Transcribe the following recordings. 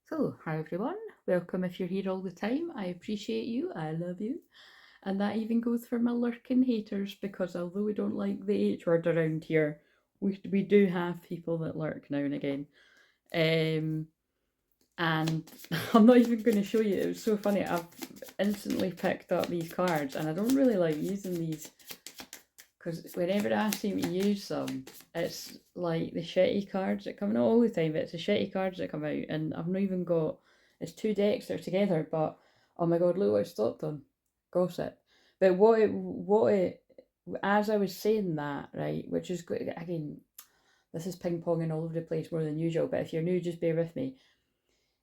So, hi everyone. Welcome if you're here all the time. I appreciate you. I love you. And that even goes for my lurking haters because although we don't like the H word around here, we do have people that lurk now and again. Um, and I'm not even going to show you. It was so funny. I've instantly picked up these cards and I don't really like using these because whenever I seem to use them, it's like the shitty cards that come out all the time. It's the shitty cards that come out, and I've not even got. It's two decks that are together, but oh my god, look what I stopped on. Gossip. But as I was saying that, right, which is good again. This is ping ponging all over the place more than usual. But if you're new, just bear with me.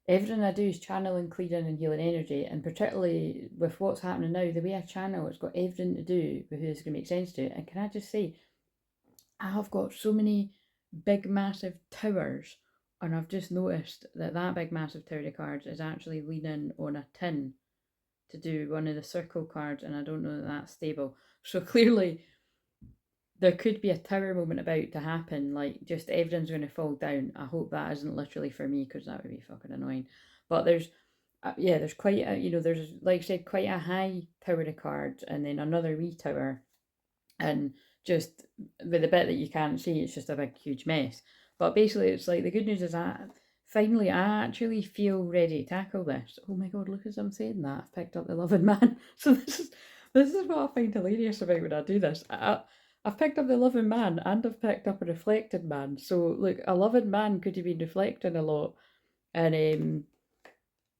Everything I do is channeling, clearing, and healing energy, and particularly with what's happening now, the way I channel, it's got everything to do with who it's going to make sense to. And can I just say, I have got so many big, massive towers, and I've just noticed that that big, massive tower of cards is actually leaning on a tin to do one of the circle cards, and I don't know that that's stable. So clearly, there could be a tower moment about to happen, like just everything's going to fall down. I hope that isn't literally for me because that would be fucking annoying. But there's quite a, there's like I said, quite a high tower of cards, and then another wee tower, and just with the bit that you can't see, it's just a big huge mess. But basically, it's like the good news is that finally I actually feel ready to tackle this. Oh my god, look as I'm saying that I've picked up the loving man. So this is what I find hilarious about when I do this. I've picked up the loving man and I've picked up a reflected man. So look, a loving man could have been reflecting a lot, and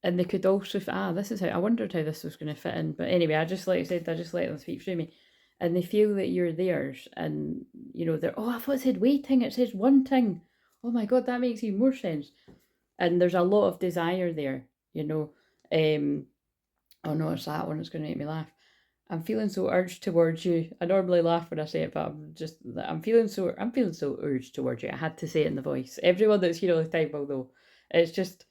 and they could also this is how I wondered how this was going to fit in. But anyway, I just like I said, I just let them speak through me, and they feel that you're theirs, and they're I thought it said waiting, it says wanting. Oh my god, that makes even more sense. And there's a lot of desire there, Um, oh no, it's that one that's going to make me laugh. I'm feeling so urged towards you. I normally laugh when I say it, but I'm feeling so urged towards you. I had to say it in the voice. Everyone that's here all the time will know. It's just,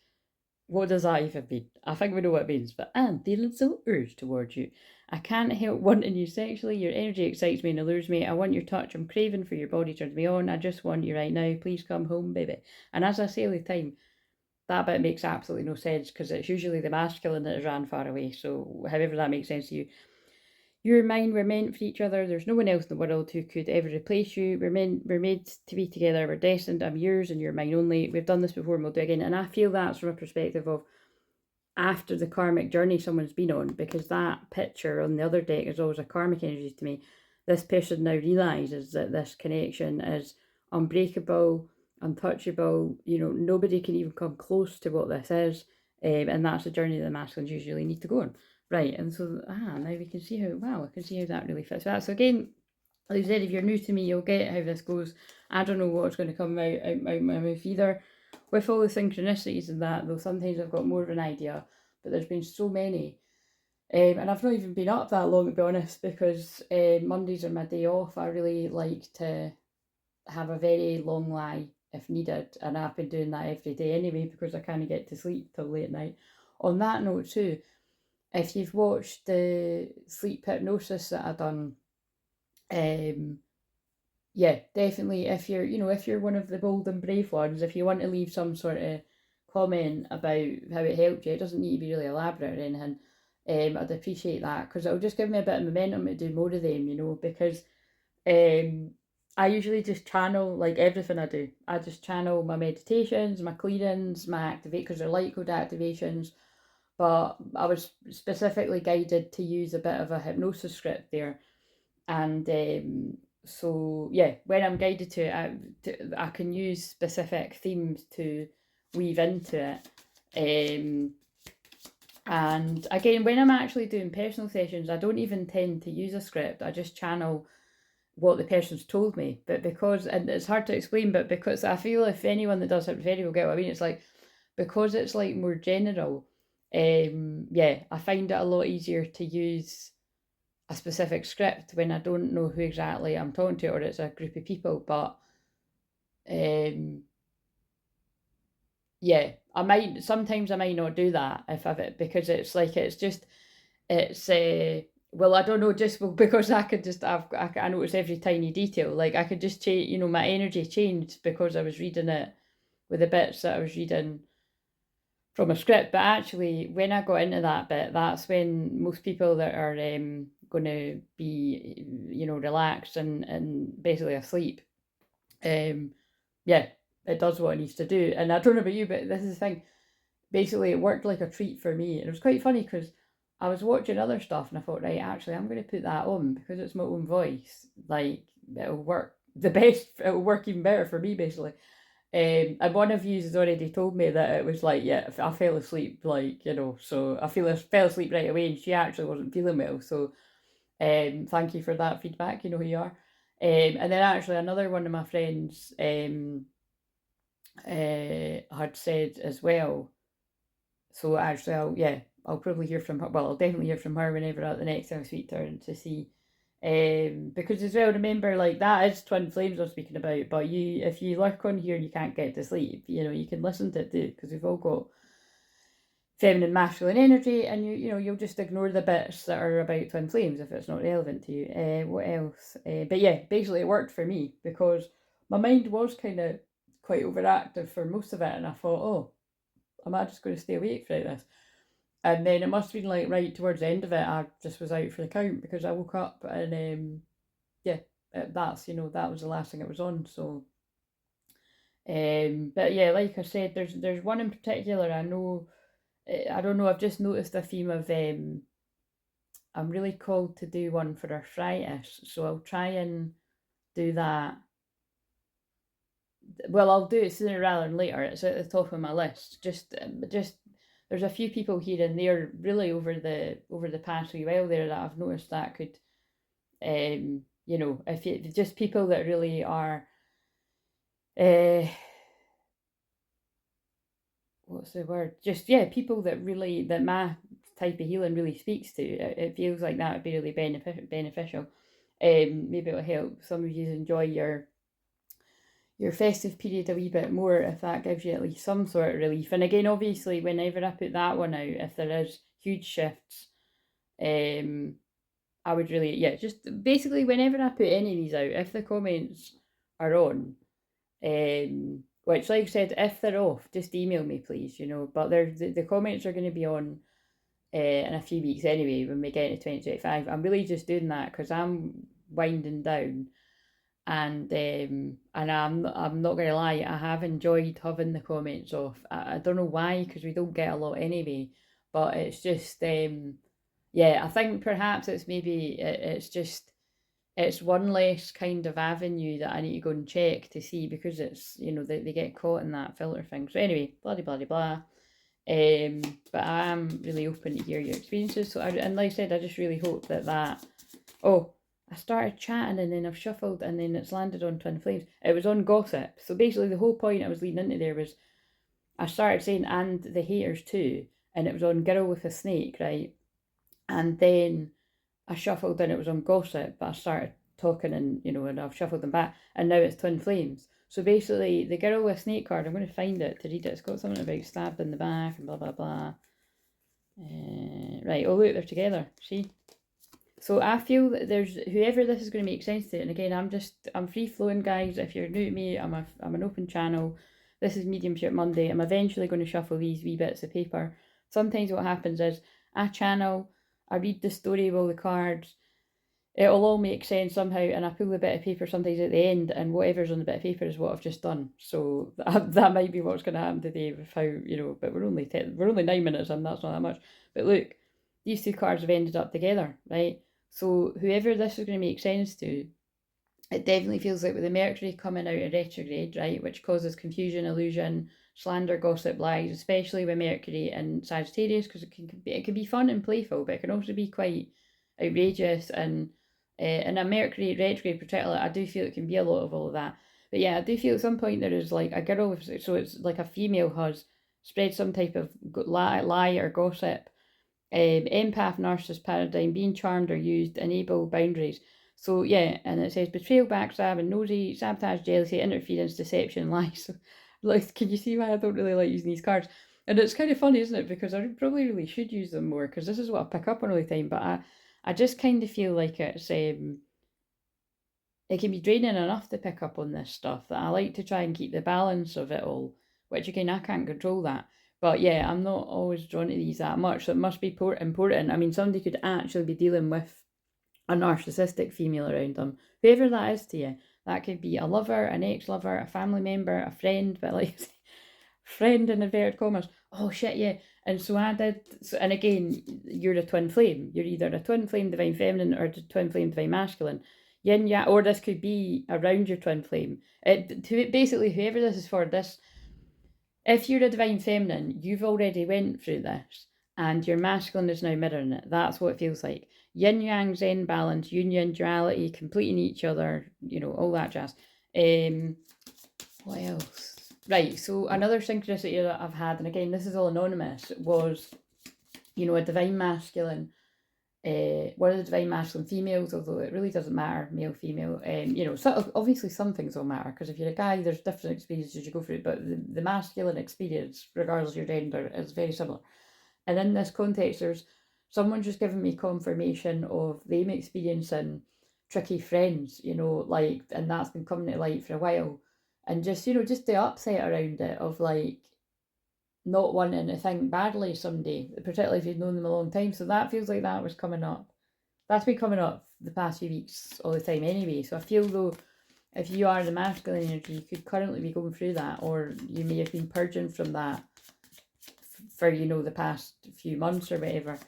what does that even mean? I think we know what it means, but I'm feeling so urged towards you. I can't help wanting you sexually. Your energy excites me and allures me. I want your touch. I'm craving for your body, turns me on. I just want you right now. Please come home, baby. And as I say all the time, that bit makes absolutely no sense because it's usually the masculine that has ran far away. So, however that makes sense to you, you and mine were meant for each other. There's no one else in the world who could ever replace you. We're made to be together. We're destined. I'm yours and you're mine only. We've done this before and we'll do it again. And I feel that's from a perspective of after the karmic journey someone's been on, because that picture on the other deck is always a karmic energy to me. This person now realizes that this connection is unbreakable, untouchable. Nobody can even come close to what this is, and that's the journey that the masculines usually need to go on, right? And so, now we can see how I can see how that really fits that. So again, like I said, if you're new to me, you'll get how this goes. I don't know what's going to come out my mouth either. With all the synchronicities and that, though, sometimes I've got more of an idea, but there's been so many. And I've not even been up that long, to be honest, because Mondays are my day off. I really like to have a very long lie if needed, and I've been doing that every day anyway because I can't get to sleep till late night. On that note, too, if you've watched the sleep hypnosis that I done, um, yeah, definitely. If you're one of the bold and brave ones, if you want to leave some sort of comment about how it helped you, it doesn't need to be really elaborate or anything. I'd appreciate that because it'll just give me a bit of momentum to do more of them. Because I usually just channel like everything I do. I just channel my meditations, my clearings, my activate because they're light code activations. But I was specifically guided to use a bit of a hypnosis script there, and so yeah, when I'm guided to it, I can use specific themes to weave into it. And again, when I'm actually doing personal sessions, I don't even tend to use a script. I just channel what the person's told me. But because, and it's hard to explain, but because I feel if anyone that does hypnotherapy will get what I mean, it's like, because it's like more general, yeah, I find it a lot easier to use a specific script when I don't know who exactly I'm talking to or it's a group of people. But um, yeah, I might not do that if I've it because it's like it's well, I don't know, just because I could just I notice every tiny detail. Like I could just change, my energy changed because I was reading it with the bits that I was reading from a script. But actually, when I got into that bit, that's when most people that are going to be, relaxed and basically asleep, yeah, it does what it needs to do. And I don't know about you, but this is the thing. Basically, it worked like a treat for me. And it was quite funny because I was watching other stuff and I thought, right, actually, I'm going to put that on because it's my own voice. Like, it'll work the best, it'll work even better for me, basically. And one of you has already told me that it was like, yeah, I fell asleep, like, so fell asleep right away and she actually wasn't feeling well. So thank you for that feedback, you know who you are. And then actually another one of my friends had said as well. So actually, I'll probably hear from her. Well, I'll definitely hear from her whenever at the next time I speak to her and to see. Because as well, remember, like that is twin flames I'm speaking about. But if you lurk on here and you can't get to sleep, you can listen to it too, because we've all got feminine, masculine energy, and you'll just ignore the bits that are about twin flames if it's not relevant to you. What else? But yeah, basically it worked for me because my mind was kind of quite overactive for most of it, and I thought, oh, am I just going to stay awake throughout this? And then it must have been like right towards the end of it, I just was out for the count because I woke up and yeah, that was the last thing it was on. So, but yeah, like I said, there's one in particular I know. I don't know. I've just noticed a theme of I'm really called to do one for arthritis, so I'll try and do that. Well, I'll do it sooner rather than later. It's at the top of my list. Just there's a few people here and there really over the past wee while there that I've noticed that could, if you just people that really are, uh, what's the word? Just yeah, people that my type of healing really speaks to. It feels like that would be really beneficial. Maybe it'll help some of you enjoy your festive period a wee bit more if that gives you at least some sort of relief. And again, obviously, whenever I put that one out, if there is huge shifts, I would really, yeah, just basically whenever I put any of these out, if the comments are on, which like I said, if they're off, just email me, please, but the comments are going to be on in a few weeks anyway when we get into 2025. I'm really just doing that because I'm winding down and I'm not gonna lie, I have enjoyed having the comments off. I don't know why, because we don't get a lot anyway, but it's just yeah, I think perhaps it's maybe it's just it's one less kind of avenue that I need to go and check to see because it's they get caught in that filter thing. So anyway, blah blah blah blah. But I am really open to hear your experiences. So and like I said, I just really hope that. Oh, I started chatting and then I've shuffled and then it's landed on twin flames. It was on gossip. So basically, the whole point I was leading into there was I started saying and the haters too, and it was on girl with a snake, right? And then I shuffled and it was on gossip, but I started talking and I've shuffled them back, and now it's twin flames. So basically, the girl with a snake card, I'm going to find it to read it. It's got something about stabbed in the back and blah blah blah. Right, oh look, they're together. See. So I feel that there's whoever this is going to make sense to, and again, I'm free flowing, guys. If you're new to me, I'm an open channel. This is Mediumship Monday. I'm eventually going to shuffle these wee bits of paper. Sometimes what happens is I channel, I read the story of all the cards. It'll all make sense somehow, and I pull a bit of paper sometimes at the end, and whatever's on the bit of paper is what I've just done. So that might be what's going to happen today with how But we're only 9 minutes in. That's not that much. But look, these two cards have ended up together, right? So whoever this is going to make sense to, it definitely feels like with the Mercury coming out of retrograde, right, which causes confusion, illusion, slander, gossip, lies, especially with Mercury and Sagittarius, because it can be fun and playful, but it can also be quite outrageous and a Mercury retrograde particularly, I do feel it can be a lot of all of that. But yeah, I do feel at some point there is like a girl, so it's like a female has spread some type of lie or gossip. Empath narcissist paradigm, being charmed or used, enable boundaries. So yeah, and it says betrayal, backstab, and nosy, sabotage, jealousy, interference, deception, lies. So, like, can you see why I don't really like using these cards? And it's kind of funny, isn't it? Because I probably really should use them more because this is what I pick up on all the time. But I just kind of feel like it can be draining enough to pick up on this stuff that I like to try and keep the balance of it all, which again, I can't control that. But yeah, I'm not always drawn to these that much, so it must be important. I mean, somebody could actually be dealing with a narcissistic female around them, whoever that is to you. That could be a lover, an ex-lover, a family member, a friend, but like friend in inverted commas. Oh shit, yeah. And so I did, and again, you're a twin flame. You're either a twin flame divine feminine or a twin flame divine masculine. Yin yang, or this could be around your twin flame. Basically, whoever this is for, this, if you're a divine feminine, you've already went through this, and your masculine is now mirroring it. That's what it feels like. Yin yang, zen balance, union, duality, completing each other, all that jazz. What else? Right, so another synchronicity that I've had, and again, this is all anonymous, was, a divine masculine, one of the divine masculine females, although it really doesn't matter, male, female, so obviously some things will matter, because if you're a guy, there's different experiences you go through, but the masculine experience, regardless of your gender, is very similar. And in this context, there's someone just giving me confirmation of them experiencing tricky friends, and that's been coming to light for a while. And just, just the upset around it of like not wanting to think badly someday, particularly if you've known them a long time. So that feels like that was coming up. That's been coming up the past few weeks all the time anyway. So I feel though, if you are the masculine energy, you could currently be going through that, or you may have been purging from that for, the past few months or whatever.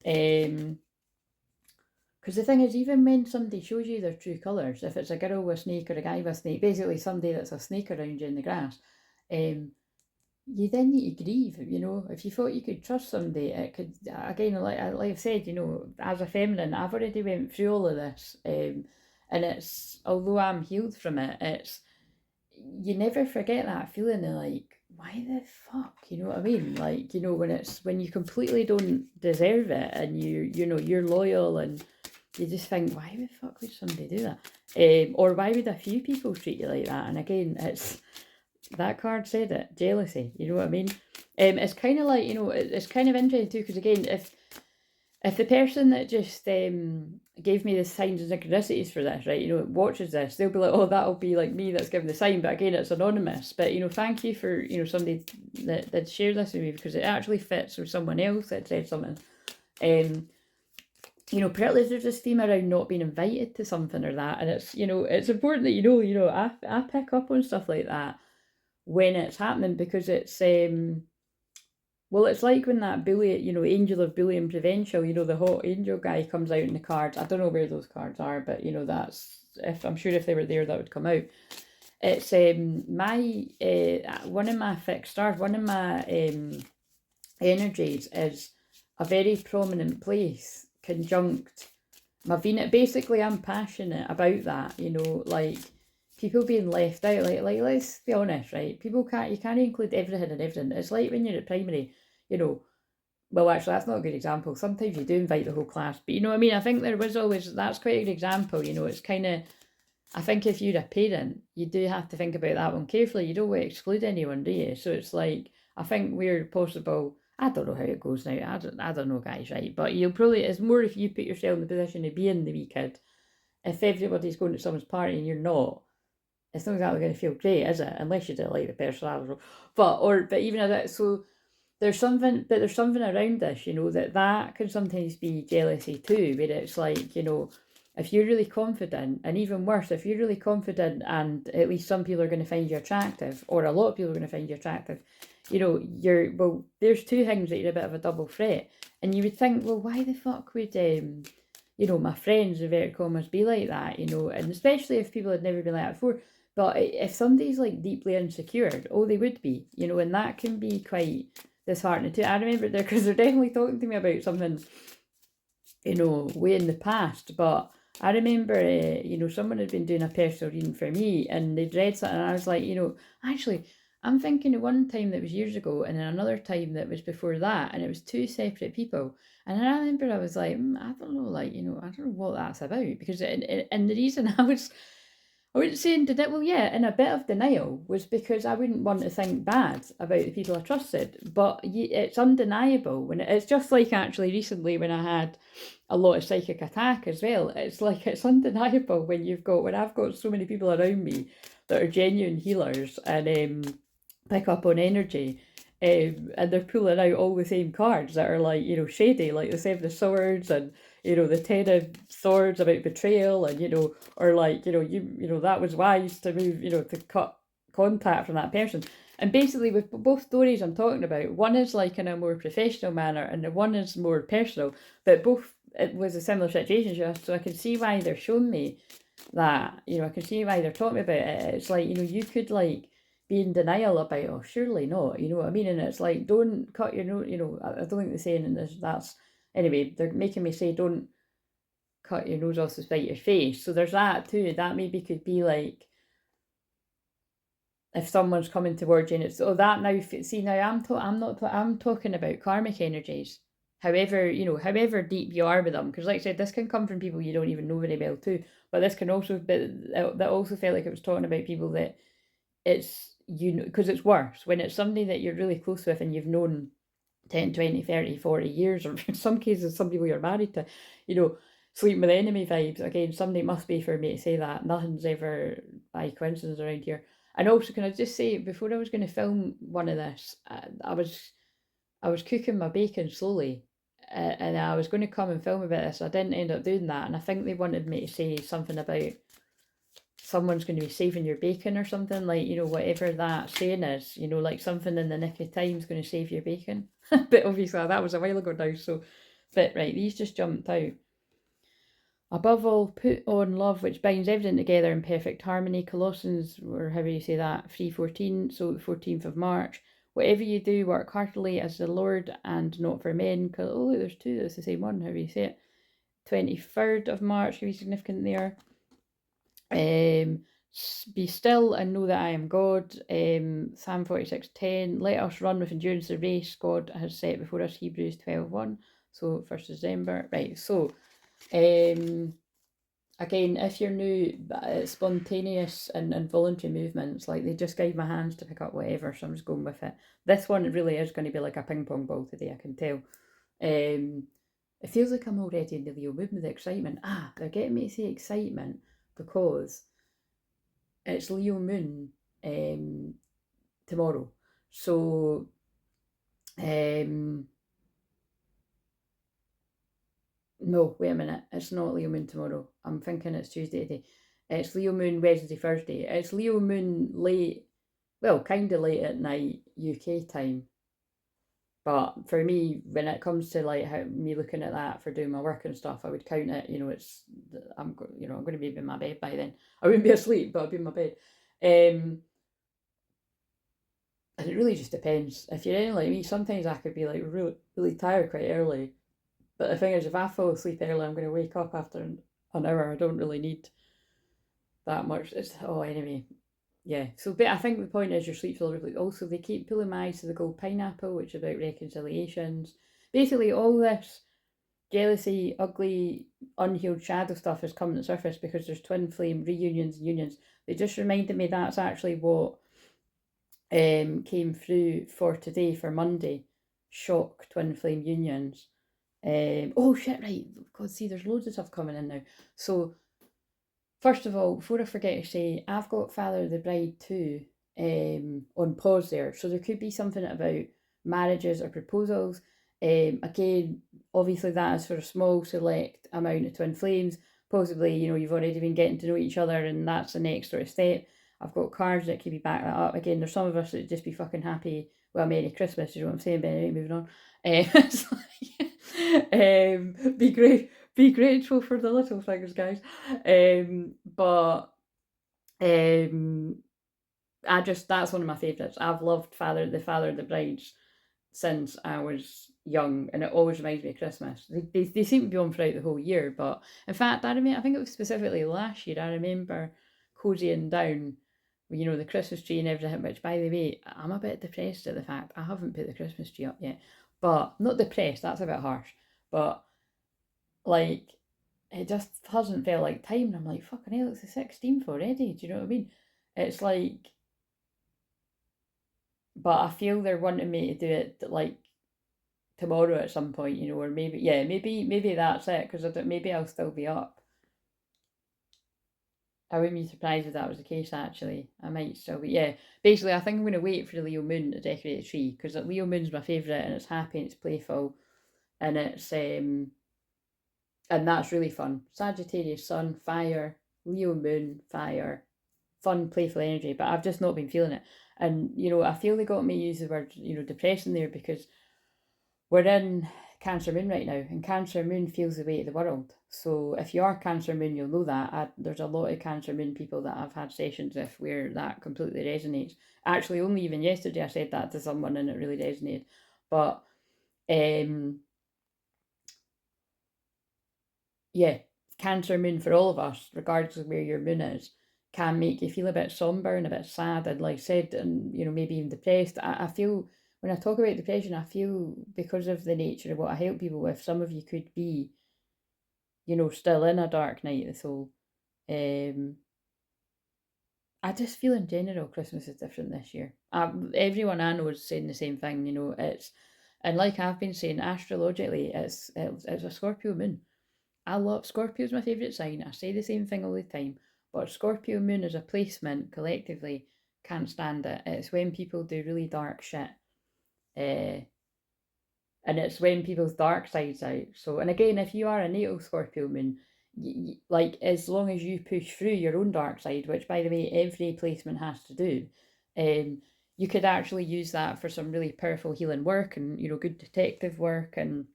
Because the thing is, even when somebody shows you their true colours, if it's a girl with a snake or a guy with a snake, basically somebody that's a snake around you in the grass, you then need to grieve, If you thought you could trust somebody, it could, again, like I've said, as a feminine, I've already went through all of this, and it's, although I'm healed from it, it's, you never forget that feeling of like, why the fuck, you know what I mean? Like, when you completely don't deserve it, and you're loyal, and you just think, why the fuck would somebody do that? Or why would a few people treat you like that? And again, it's, that card said it, jealousy, you know what I mean? It's kind of like, it's kind of interesting too, because again, if the person that just gave me the signs and synchronicities for this, right, watches this, they'll be like, oh, that'll be like me that's giving the sign, but again, it's anonymous. But, thank you for, somebody that shared this with me, because it actually fits with someone else that said something. Particularly if there's this theme around not being invited to something or that, and it's, it's important that, I pick up on stuff like that when it's happening, because it's, well, it's like when that bully, angel of bullying prevention, the hot angel guy comes out in the cards. I don't know where those cards are, but, that's, I'm sure if they were there, that would come out. It's one of my fixed stars, one of my energies is a very prominent place conjunct my Venus. Basically, I'm passionate about that, like people being left out. Like let's be honest, right? You can't include everything and everything. It's like when you're at primary, well, actually, that's not a good example. Sometimes you do invite the whole class, but you know what I mean? I think there was always, that's quite a good example, it's kind of, I think if you're a parent, you do have to think about that one carefully. You don't want to exclude anyone, do you? So it's like, I think we're possible, I don't know how it goes now, I don't know, guys, right? But you'll probably, it's more if you put yourself in the position of being the wee kid. If everybody's going to someone's party and you're not, it's not exactly going to feel great, is it? Unless you don't like the person, I don't know. But even at that, so there's something around this, that can sometimes be jealousy too, where it's like, if you're really confident, and even worse, if you're really confident and at least some people are going to find you attractive, or a lot of people are going to find you attractive, there's two things that you're a bit of a double threat. And you would think, well, why the fuck would, my friends, inverted commas, be like that, and especially if people had never been like that before. But if somebody's like deeply insecure, they would be, and that can be quite disheartening too. I remember there, because they're definitely talking to me about something, way in the past, but I remember, someone had been doing a personal reading for me, and they'd read something, and I was like, actually, I'm thinking of one time that was years ago, and then another time that was before that, and it was two separate people. And I remember I was like, I don't know, like, I don't know what that's about, because, and the reason I wouldn't say in denial, well, yeah, in a bit of denial, was because I wouldn't want to think bad about the people I trusted. But it's undeniable when it's just like actually recently when I had a lot of psychic attack as well. It's like it's undeniable when I've got so many people around me that are genuine healers and pick up on energy. And they're pulling out all the same cards that are like, shady, like the Seven of Swords and, the Ten of Swords about betrayal and, or like, that was wise to move, to cut contact from that person. And basically with both stories I'm talking about, one is like in a more professional manner and the one is more personal, but both, it was a similar situation, so I can see why they're showing me that, I can see why they're talking about it. It's like, you could like be in denial about, oh, surely not, you know what I mean? And it's like, don't cut your nose, I don't think they're saying in this, that's, anyway, they're making me say, don't cut your nose off to spite your face. So there's that too. That maybe could be like, if someone's coming towards you and it's, oh, that now, see, now I'm talking about karmic energies. However, however deep you are with them, because like I said, this can come from people you don't even know very well too. But this can also be, that also felt like it was talking about people that it's, because it's worse when it's somebody that you're really close with and you've known 10, 20, 30, 40 years, or in some cases, some people you're married to, sleep with enemy vibes. Again, somebody must be for me to say that. Nothing's ever by coincidence around here. And also, can I just say, before I was going to film one of this, I was cooking my bacon slowly, and I was going to come and film a bit of this. I didn't end up doing that, and I think they wanted me to say something about someone's going to be saving your bacon or something, like, whatever that saying is, like something in the nick of time is going to save your bacon. But obviously that was a while ago now, so, but right, these just jumped out. Above all, put on love which binds everything together in perfect harmony. Colossians, or however you say that, 3:14, so the 14th of March. Whatever you do, work heartily as the Lord and not for men. Oh, look, there's two, that's the same one, however you say it. 23rd of March can be significant there. Be still and know that I am God. Psalm 46:10. Let us run with endurance the race God has set before us. Hebrews 12:1. So 1st December. Right, so again, if you're new, spontaneous and voluntary movements, like they just guide my hands to pick up whatever, so I'm just going with it. This one really is going to be like a ping pong ball today, I can tell. It feels like I'm already in the Leo mood with excitement. They're getting me to say excitement because it's Leo moon tomorrow. So no, wait a minute. It's not Leo moon tomorrow. I'm thinking it's Tuesday today. It's Leo moon Wednesday, Thursday. It's Leo moon late, well, kind of late at night UK time. But for me, when it comes to like me looking at that for doing my work and stuff, I would count it. I'm going to be in my bed by then. I wouldn't be asleep, but I'd be in my bed. And it really just depends. If you're anything like me, sometimes I could be like really, really tired quite early. But the thing is, if I fall asleep early, I'm going to wake up after an hour. I don't really need that much. Anyway. Yeah, so but I think the point is your sleep's really. Also, they keep pulling my eyes to the gold pineapple, which is about reconciliations. Basically, all this jealousy, ugly, unhealed shadow stuff is coming to the surface because there's twin flame reunions and unions. They just reminded me that's actually what came through for today, for Monday. Shock twin flame unions. Oh shit! Right, God, see, there's loads of stuff coming in now. So first of all, before I forget to say, I've got Father of the Bride 2 on pause there. So there could be something about marriages or proposals. Again, obviously that is for a small select amount of twin flames. Possibly, you've already been getting to know each other and that's the next sort of step. I've got cards that could be back that up. Again, there's some of us that just be fucking happy. Well, Merry Christmas, you know what I'm saying? But anyway, moving on. It's like, be grateful for the little things, guys. But that's one of my favourites. I've loved the Father of the Brides since I was young, and it always reminds me of Christmas. They seem to be on throughout the whole year, but in fact, I think it was specifically last year. I remember cozying down, the Christmas tree and everything. Which, by the way, I'm a bit depressed at the fact I haven't put the Christmas tree up yet. But not depressed. That's a bit harsh. But like, it just hasn't felt like time. And I'm like, fucking hell, it's the 16th already. Do you know what I mean? It's like, but I feel they're wanting me to do it like tomorrow at some point, or maybe that's it, because maybe I'll still be up. I wouldn't be surprised if that was the case, actually. I might still be. Yeah, basically, I think I'm going to wait for the Leo moon to decorate the tree because Leo moon's my favourite and it's happy and it's playful and and that's really fun. Sagittarius sun, fire, Leo moon, fire, fun, playful energy, but I've just not been feeling it. And, I feel they got me use the word, depression there because we're in Cancer Moon right now, and Cancer Moon feels the weight of the world. So if you are Cancer Moon, you'll know that. There's a lot of Cancer Moon people that I've had sessions with where that completely resonates. Actually, only even yesterday I said that to someone and it really resonated. But yeah, Cancer Moon for all of us, regardless of where your moon is, can make you feel a bit somber and a bit sad and, like I said, and maybe even depressed. I feel when I talk about depression, I feel because of the nature of what I help people with, some of you could be, still in a dark night of the soul. I just feel in general Christmas is different this year. Everyone I know is saying the same thing. And like I've been saying, astrologically, it's a Scorpio moon. I love Scorpio's my favourite sign. I say the same thing all the time. But Scorpio moon as a placement collectively can't stand it. It's when people do really dark shit. Uh, and it's when people's dark side's out. So, and again, if you are a natal Scorpio moon, like as long as you push through your own dark side, which by the way, every placement has to do, you could actually use that for some really powerful healing work and, good detective work and,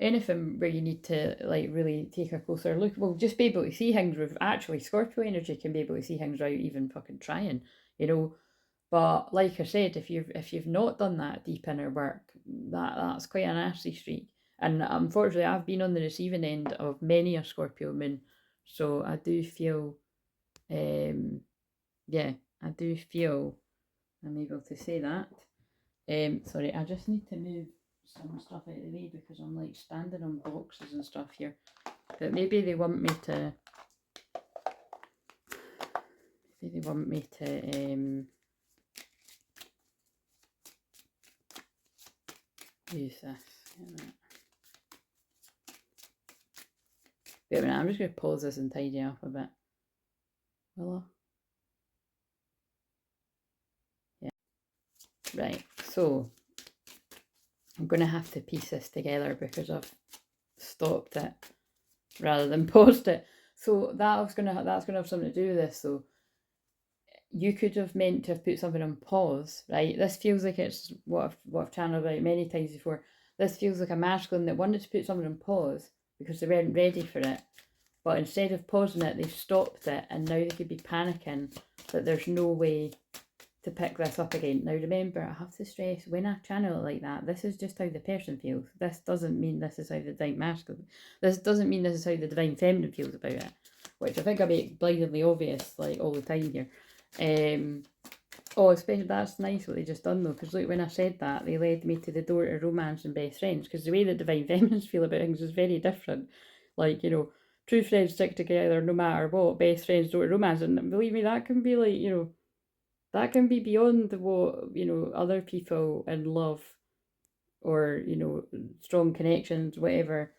anything where you need to like really take a closer look. Well, just be able to see things with actually Scorpio energy can be able to see things without even fucking trying, you know. But like I said, if you've not done that deep inner work, that's quite a nasty streak. And unfortunately, I've been on the receiving end of many a Scorpio moon, so I do feel, yeah, I do feel I'm able to say that. Sorry, I just need to move some stuff out of the way because I'm like standing on boxes and stuff here. But maybe they want me to. Maybe they want me to use this. Wait a minute, I'm just going to pause this and tidy up a bit. Will I? Yeah. Right, so I'm going to have to piece this together because I've stopped it rather than paused it. So that's gonna have something to do with this. So you could have meant to have put something on pause, right? This feels like it's what I've channeled about many times before. This feels like a masculine that wanted to put something on pause because they weren't ready for it. But instead of pausing it, they've stopped it, and now they could be panicking that there's no way to pick this up again. Now remember, I have to stress, when I channel it like that, this is just how the person feels. This doesn't mean this is how the divine masculine, this doesn't mean this is how the divine feminine feels about it, which I think I make blindingly obvious like all the time here. Oh, especially that's nice what they just done though, because look, when I said that, they led me to the door to romance and best friends, because the way that divine feminines feel about things is very different. Like, true friends stick together no matter what, best friends door to romance, and believe me, that can be like, that can be beyond what, other people in love or, strong connections, whatever.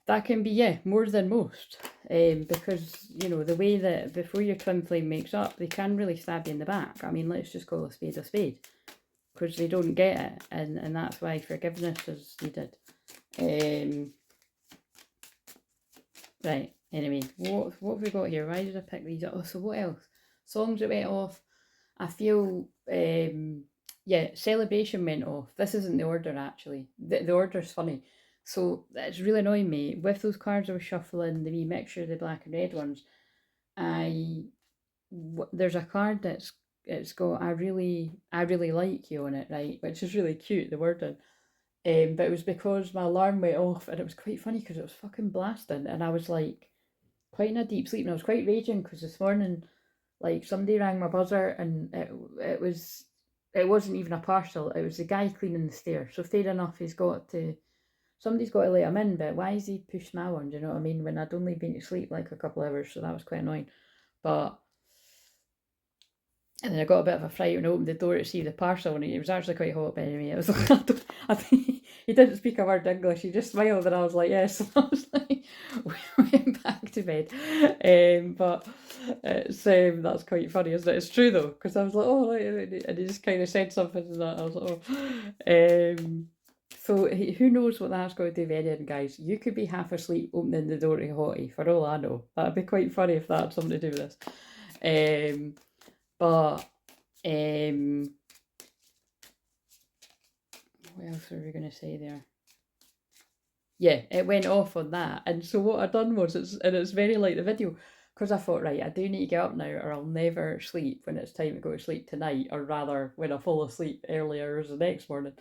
That can be, yeah, more than most. Because, the way that before your twin flame makes up, they can really stab you in the back. I mean, let's just call a spade a spade. Because they don't get it. And that's why forgiveness is needed. Right, anyway, what have we got here? Why did I pick these up? Oh, so what else? Songs that went off. I feel, yeah, Celebration went off. This isn't the order, actually. The order's funny. So it's really annoying me. With those cards I was shuffling, the wee mixture of the black and red ones, there's a card it's got I really like you on it, right? Which is really cute, the wording. But it was because my alarm went off and it was quite funny because it was fucking blasting and I was like quite in a deep sleep and I was quite raging because this morning like somebody rang my buzzer and it wasn't even a parcel, it was the guy cleaning the stairs. So fair enough, somebody's got to let him in, but why is he pushed my one, do you know what I mean, when I'd only been to sleep like a couple hours, so that was quite annoying. But And then I got a bit of a fright when I opened the door to see the parcel, and it was actually quite hot. But anyway, it was like, I think he didn't speak a word English. He just smiled, and I was like, yes. And I was like, went back to bed. But it's that's quite funny, isn't it? It's true though, because I was like, oh, and he just kind of said something, and that I was like, oh. So who knows what that's going to do with anything, guys? You could be half asleep opening the door to Hottie, for all I know. That'd be quite funny if that had something to do with this. But what else were we going to say there? Yeah, it went off on that. And so what I done was, it's very like the video, because I thought, right, I do need to get up now or I'll never sleep when it's time to go to sleep tonight, or rather when I fall asleep earlier as the next morning.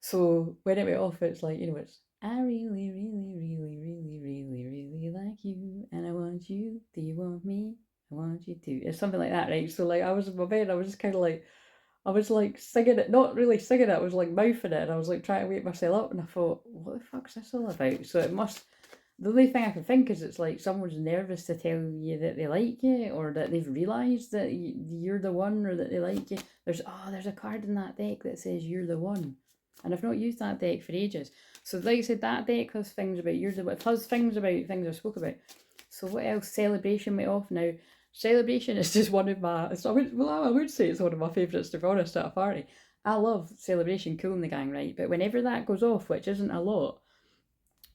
So when it went off, it's like, it's, I really, really, really, really, really, really like you, and I want you. Do you want me? I want you to. It's something like that, right? So like I was in my bed, I was just kind of like, I was like singing it, not really singing it, I was like mouthing it, and I was like trying to wake myself up, and I thought, what the fuck's this all about? So it must, the only thing I can think is it's like someone's nervous to tell you that they like you, or that they've realised that you're the one, or that they like you. There's a card in that deck that says you're the one. And I've not used that deck for ages. So like I said, that deck has things about you're the one. It has things about things I spoke about. So what else? Celebration went off now. Celebration is just one of my, I would say it's one of my favourites, to be honest, at a party. I love Celebration, Cool in the Gang, right? But whenever that goes off, which isn't a lot,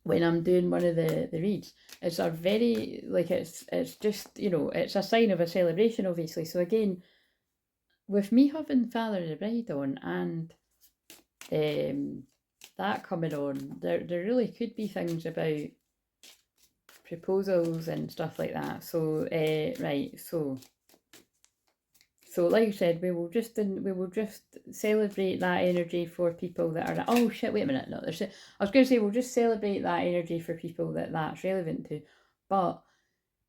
when I'm doing one of the reads, it's a very, like, it's just, it's a sign of a celebration, obviously. So again, with me having Father of the Bride on, and that coming on, there really could be things about proposals and stuff like that. So right, so like I said, we will just celebrate that energy for people that are. Oh shit! Wait a minute. No, I was going to say we'll just celebrate that energy for people that's relevant to, but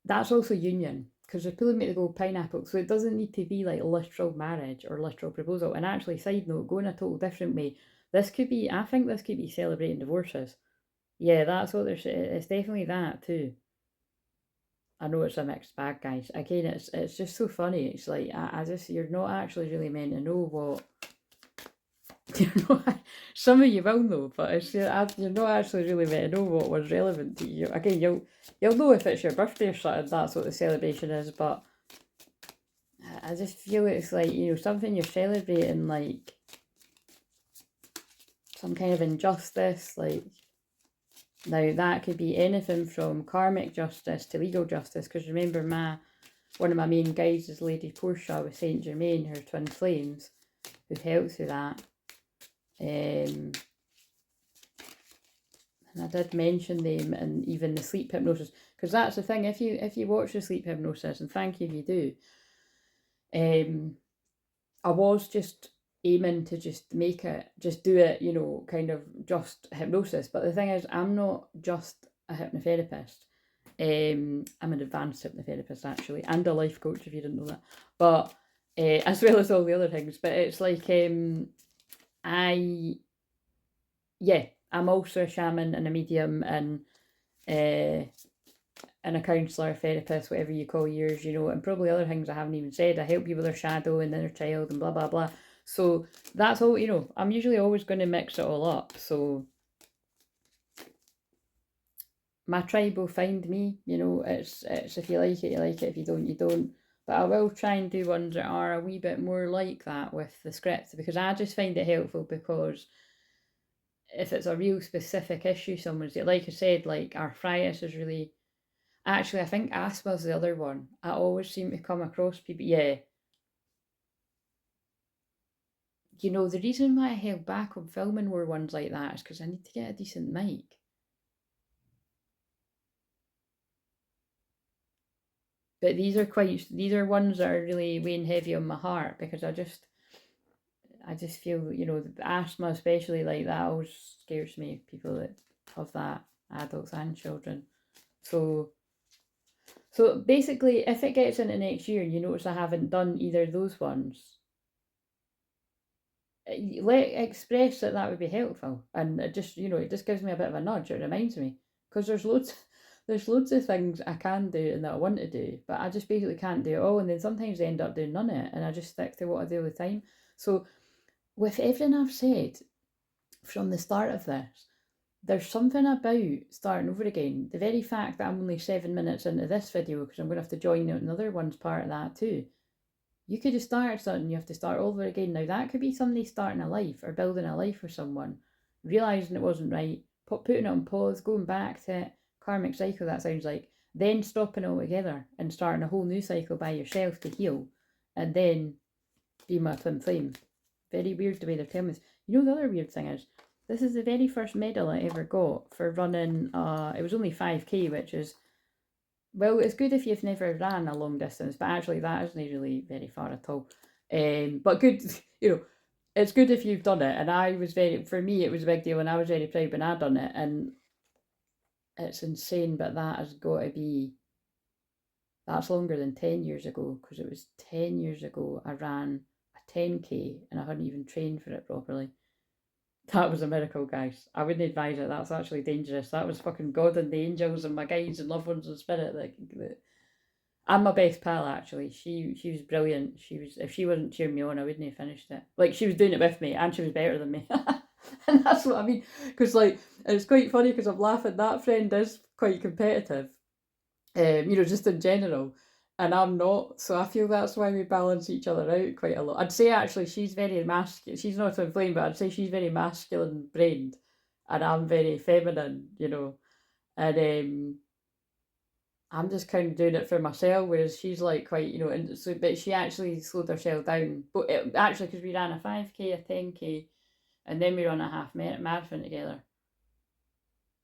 that's also union, because they're pulling me to go pineapple. So it doesn't need to be like literal marriage or literal proposal. And actually, side note, going a total different way. This could be. I think this could be celebrating divorces. Yeah, that's what they're saying. It's definitely that too. I know it's a mixed bag, guys. Again, it's just so funny. It's like I just, you're not actually really meant to know what you're not. Some of you will know, but you're not actually really meant to know what was relevant to you. Again, you'll know if it's your birthday or something. That's what the celebration is. But I just feel it's like, something you're celebrating, like some kind of injustice, like. Now, that could be anything from karmic justice to legal justice, because remember, one of my main guides is Lady Portia with Saint Germain, her twin flames, who helps with that. And I did mention them, and even the sleep hypnosis, because that's the thing. If you watch the sleep hypnosis, and thank you if you do, I was just aiming to just do it, kind of just hypnosis. But the thing is, I'm not just a hypnotherapist. I'm an advanced hypnotherapist, actually, and a life coach, if you didn't know that. But as well as all the other things. But it's like I'm also a shaman and a medium, and a counsellor, therapist, whatever you call yours, and probably other things I haven't even said. I help you with their shadow and inner child and blah blah blah. So that's all, I'm usually always going to mix it all up. So my tribe will find me, it's if you like it, you like it. If you don't, you don't. But I will try and do ones that are a wee bit more like that with the script, because I just find it helpful, because if it's a real specific issue someone's, like I said, like arthritis is really, actually I think asthma's the other one. I always seem to come across people, yeah. The reason why I held back on filming more ones like that is because I need to get a decent mic. But these are ones that are really weighing heavy on my heart, because I just feel, asthma especially, like that always scares me, people that have that, adults and children. So basically, if it gets into next year and you notice I haven't done either of those ones, express that would be helpful, and it just gives me a bit of a nudge. It reminds me, because there's there's loads of things I can do and that I want to do, but I just basically can't do it all. And then sometimes I end up doing none of it, and I just stick to what I do all the time. So with everything I've said from the start of this, there's something about starting over again. The very fact that I'm only 7 minutes into this video, because I'm going to have to join out another one's part of that too. You could have started something, you have to start over again. Now that could be somebody starting a life or building a life for someone, realising it wasn't right, putting it on pause, going back to it, karmic cycle that sounds like, then stopping it altogether and starting a whole new cycle by yourself to heal, and then be my twin flame. Very weird the way they're telling us. You know the other weird thing is, this is the very first medal I ever got for running, it was only 5k, which is, well, it's good if you've never ran a long distance, but actually that isn't really very far at all. But good, it's good if you've done it. And I was for me, it was a big deal, and I was very proud when I done it. And it's insane, but that has got to be, that's longer than 10 years ago, because it was 10 years ago I ran a 10k and I hadn't even trained for it properly. That was a miracle, guys. I wouldn't advise it. That's actually dangerous. That was fucking God and the angels and my guides and loved ones and spirit. And my best pal, actually. She was brilliant. If she wasn't cheering me on, I wouldn't have finished it. Like, she was doing it with me, and she was better than me. And that's what I mean. Because, it's quite funny, because I'm laughing. That friend is quite competitive. Just in general. And I'm not, so I feel that's why we balance each other out quite a lot. I'd say actually she's very masculine. She's not twin flame, but I'd say she's very masculine brained, and I'm very feminine, And I'm just kind of doing it for myself, whereas she's like quite, and so, but she actually slowed herself down. But actually, because we ran a 5k, a 10k, and then we run a half marathon together.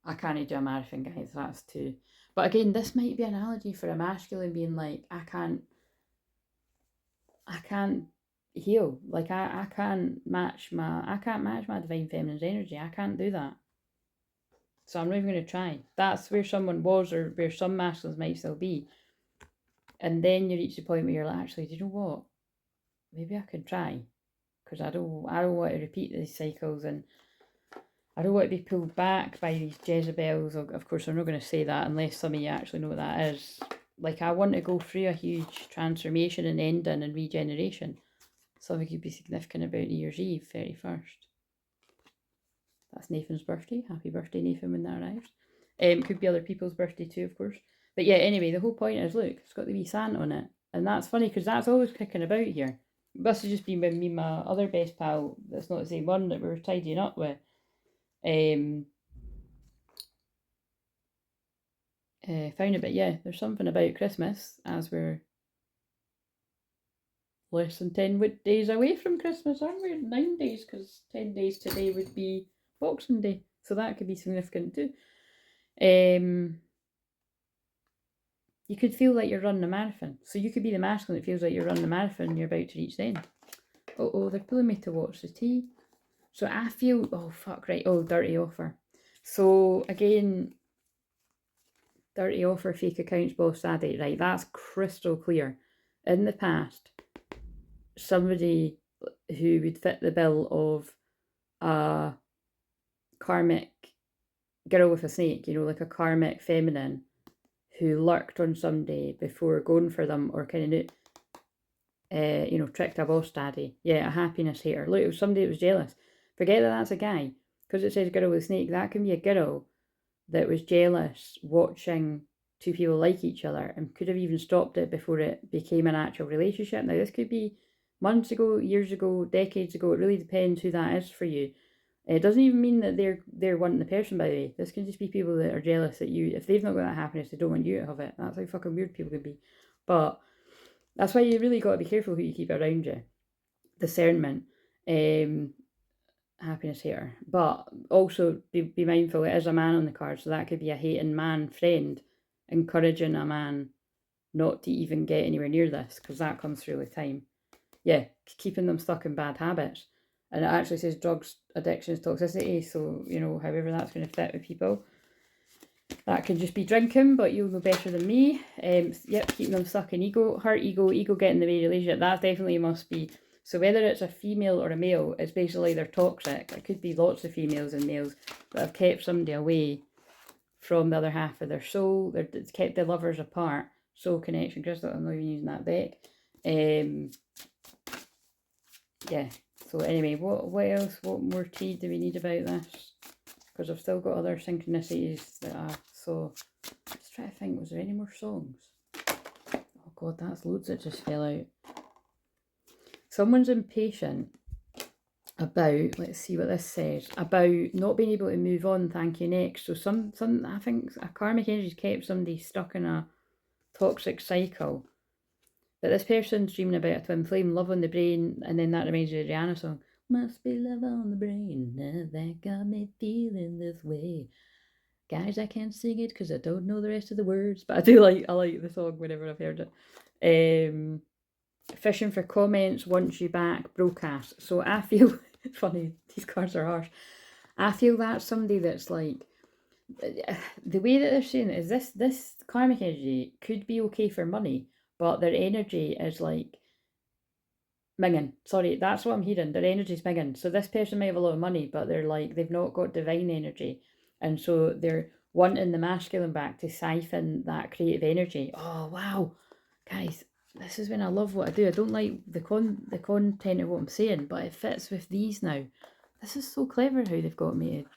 I can't do a marathon, guys. That's too. But again, this might be an analogy for a masculine being like, I can't heal. Like I can't match my divine feminine's energy. I can't do that. So I'm not even going to try. That's where someone was, or where some masculines might still be. And then you reach the point where you're like, actually, do you know what? Maybe I could try, because I don't want to repeat these cycles, and I don't want to be pulled back by these Jezebels. Of course, I'm not going to say that unless some of you actually know what that is. Like, I want to go through a huge transformation and ending and regeneration. Something could be significant about New Year's Eve, 31st. That's Nathan's birthday. Happy birthday, Nathan, when that arrives. Could be other people's birthday too, of course. But yeah, anyway, the whole point is, look, it's got the wee Santa on it. And that's funny, because that's always kicking about here. This has just been with me, my other best pal, that's not the same one, that we were tidying up with. Found it, but yeah, there's something about Christmas, as we're less than 10 days away from Christmas, aren't we? 9 days, because 10 days today would be Boxing Day, so that could be significant too. You could feel like you're running a marathon, so you could be the masculine that feels like you're running a marathon and you're about to reach the end. Oh, they're pulling me to watch the tea. So I feel, oh fuck, right, dirty offer. So again, dirty offer, fake accounts, boss daddy, right, that's crystal clear. In the past, somebody who would fit the bill of a karmic girl with a snake, like a karmic feminine who lurked on somebody before going for them, or kind of, tricked a boss daddy. Yeah, a happiness hater. Look, it was somebody that was jealous. Forget that that's a guy, because it says girl with a snake. That can be a girl that was jealous, watching two people like each other, and could have even stopped it before it became an actual relationship. Now, this could be months ago, years ago, decades ago. It really depends who that is for you. It doesn't even mean that they're wanting the person, by the way. This can just be people that are jealous that you, if they've not got that happiness, they don't want you to have it. That's how fucking weird people can be. But that's why you really got to be careful who you keep around you. Discernment. Happiness hater. But also be mindful, it is a man on the card, so that could be a hating man friend encouraging a man not to even get anywhere near this, because that comes through with time. Yeah, keeping them stuck in bad habits. And it actually says drugs, addictions, toxicity, so, however that's going to fit with people. That could just be drinking, but you'll know better than me. Keeping them stuck in ego, hurt ego get in the way of relationship. That definitely must be. So whether it's a female or a male, it's basically they're toxic. It could be lots of females and males that have kept somebody away from the other half of their soul. It's kept the lovers apart. Soul connection crystal. I'm not even using that deck. Yeah. So anyway, what else? What more tea do we need about this? Because I've still got other synchronicities that I saw. Let's try to think. Was there any more songs? Oh God, that's loads that just fell out. Someone's impatient about, let's see what this says, about not being able to move on, thank you, next. So some I think a karmic energy's kept somebody stuck in a toxic cycle. But this person's dreaming about a twin flame, love on the brain, and then that reminds me of the Rihanna song. Must be love on the brain, that got me feeling this way. Guys, I can't sing it because I don't know the rest of the words, but I like the song whenever I've heard it. Fishing for comments, wants you back, broadcast. So I feel, funny, these cards are harsh. I feel that's somebody that's like, the way that they're saying it is this karmic energy could be okay for money, but their energy is like minging. Sorry, that's what I'm hearing. Their energy's minging. So this person may have a lot of money, but they're like, they've not got divine energy. And so they're wanting the masculine back to siphon that creative energy. Oh, wow. Guys, this is when I love what I do. I don't like the content of what I'm saying, but it fits with these now. This is so clever how they've got me to...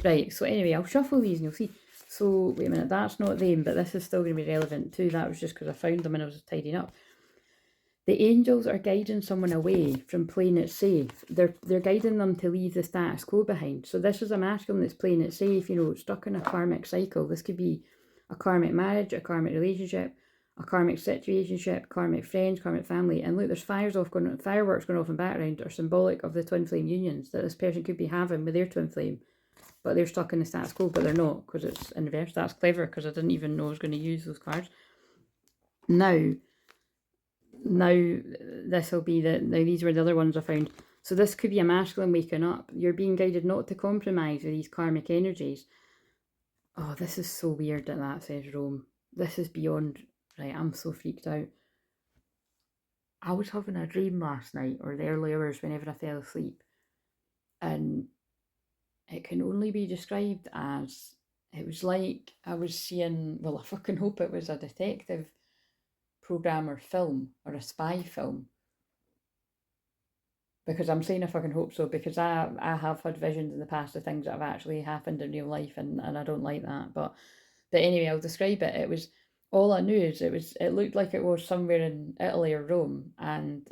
Right, so anyway, I'll shuffle these and you'll see. So, wait a minute, that's not them, but this is still going to be relevant too. That was just because I found them and I was tidying up. The angels are guiding someone away from playing it safe. They're guiding them to leave the status quo behind. So this is a masculine that's playing it safe, you know, stuck in a karmic cycle. This could be a karmic marriage, a karmic relationship, a karmic situationship, karmic friends, karmic family. And look, there's fireworks going off in the background are symbolic of the twin flame unions that this person could be having with their twin flame. But they're stuck in the status quo, but they're not because it's in reverse. That's clever because I didn't even know I was going to use those cards. Now this will be these were the other ones I found. So this could be a masculine waking up. You're being guided not to compromise with these karmic energies. Oh, this is so weird that says Rome. This is beyond, right, I'm so freaked out. I was having a dream last night, or the early hours whenever I fell asleep. And it can only be described as, it was like I was seeing, well, I fucking hope it was a detective program or film or a spy film, because I'm saying I fucking hope so, because I have had visions in the past of things that have actually happened in real life, and I don't like that. But anyway, I'll describe it. It was, all I knew is it looked like it was somewhere in Italy or Rome, and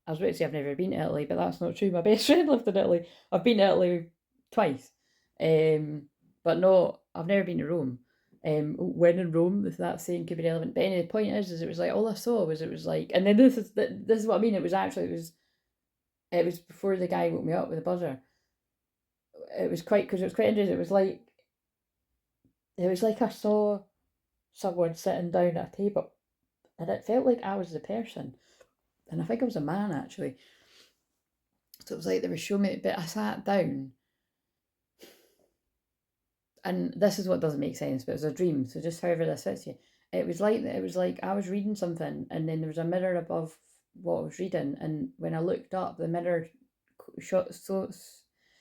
I was about to say I've never been to Italy, but that's not true. My best friend lived in Italy. I've been to Italy twice, but no, I've never been to Rome. When in Rome, if that saying could be relevant. But anyway, the point is it was like, all I saw was, it was like, and then this is what I mean. It was before the guy woke me up with a buzzer. It was quite interesting. It was like I saw someone sitting down at a table, and it felt like I was the person, and I think I was a man actually. So it was like they were showing me, but I sat down, and this is what doesn't make sense, but it was a dream. So just however this fits you, it was like I was reading something, and then there was a mirror above what I was reading, and when I looked up, the mirror shot. So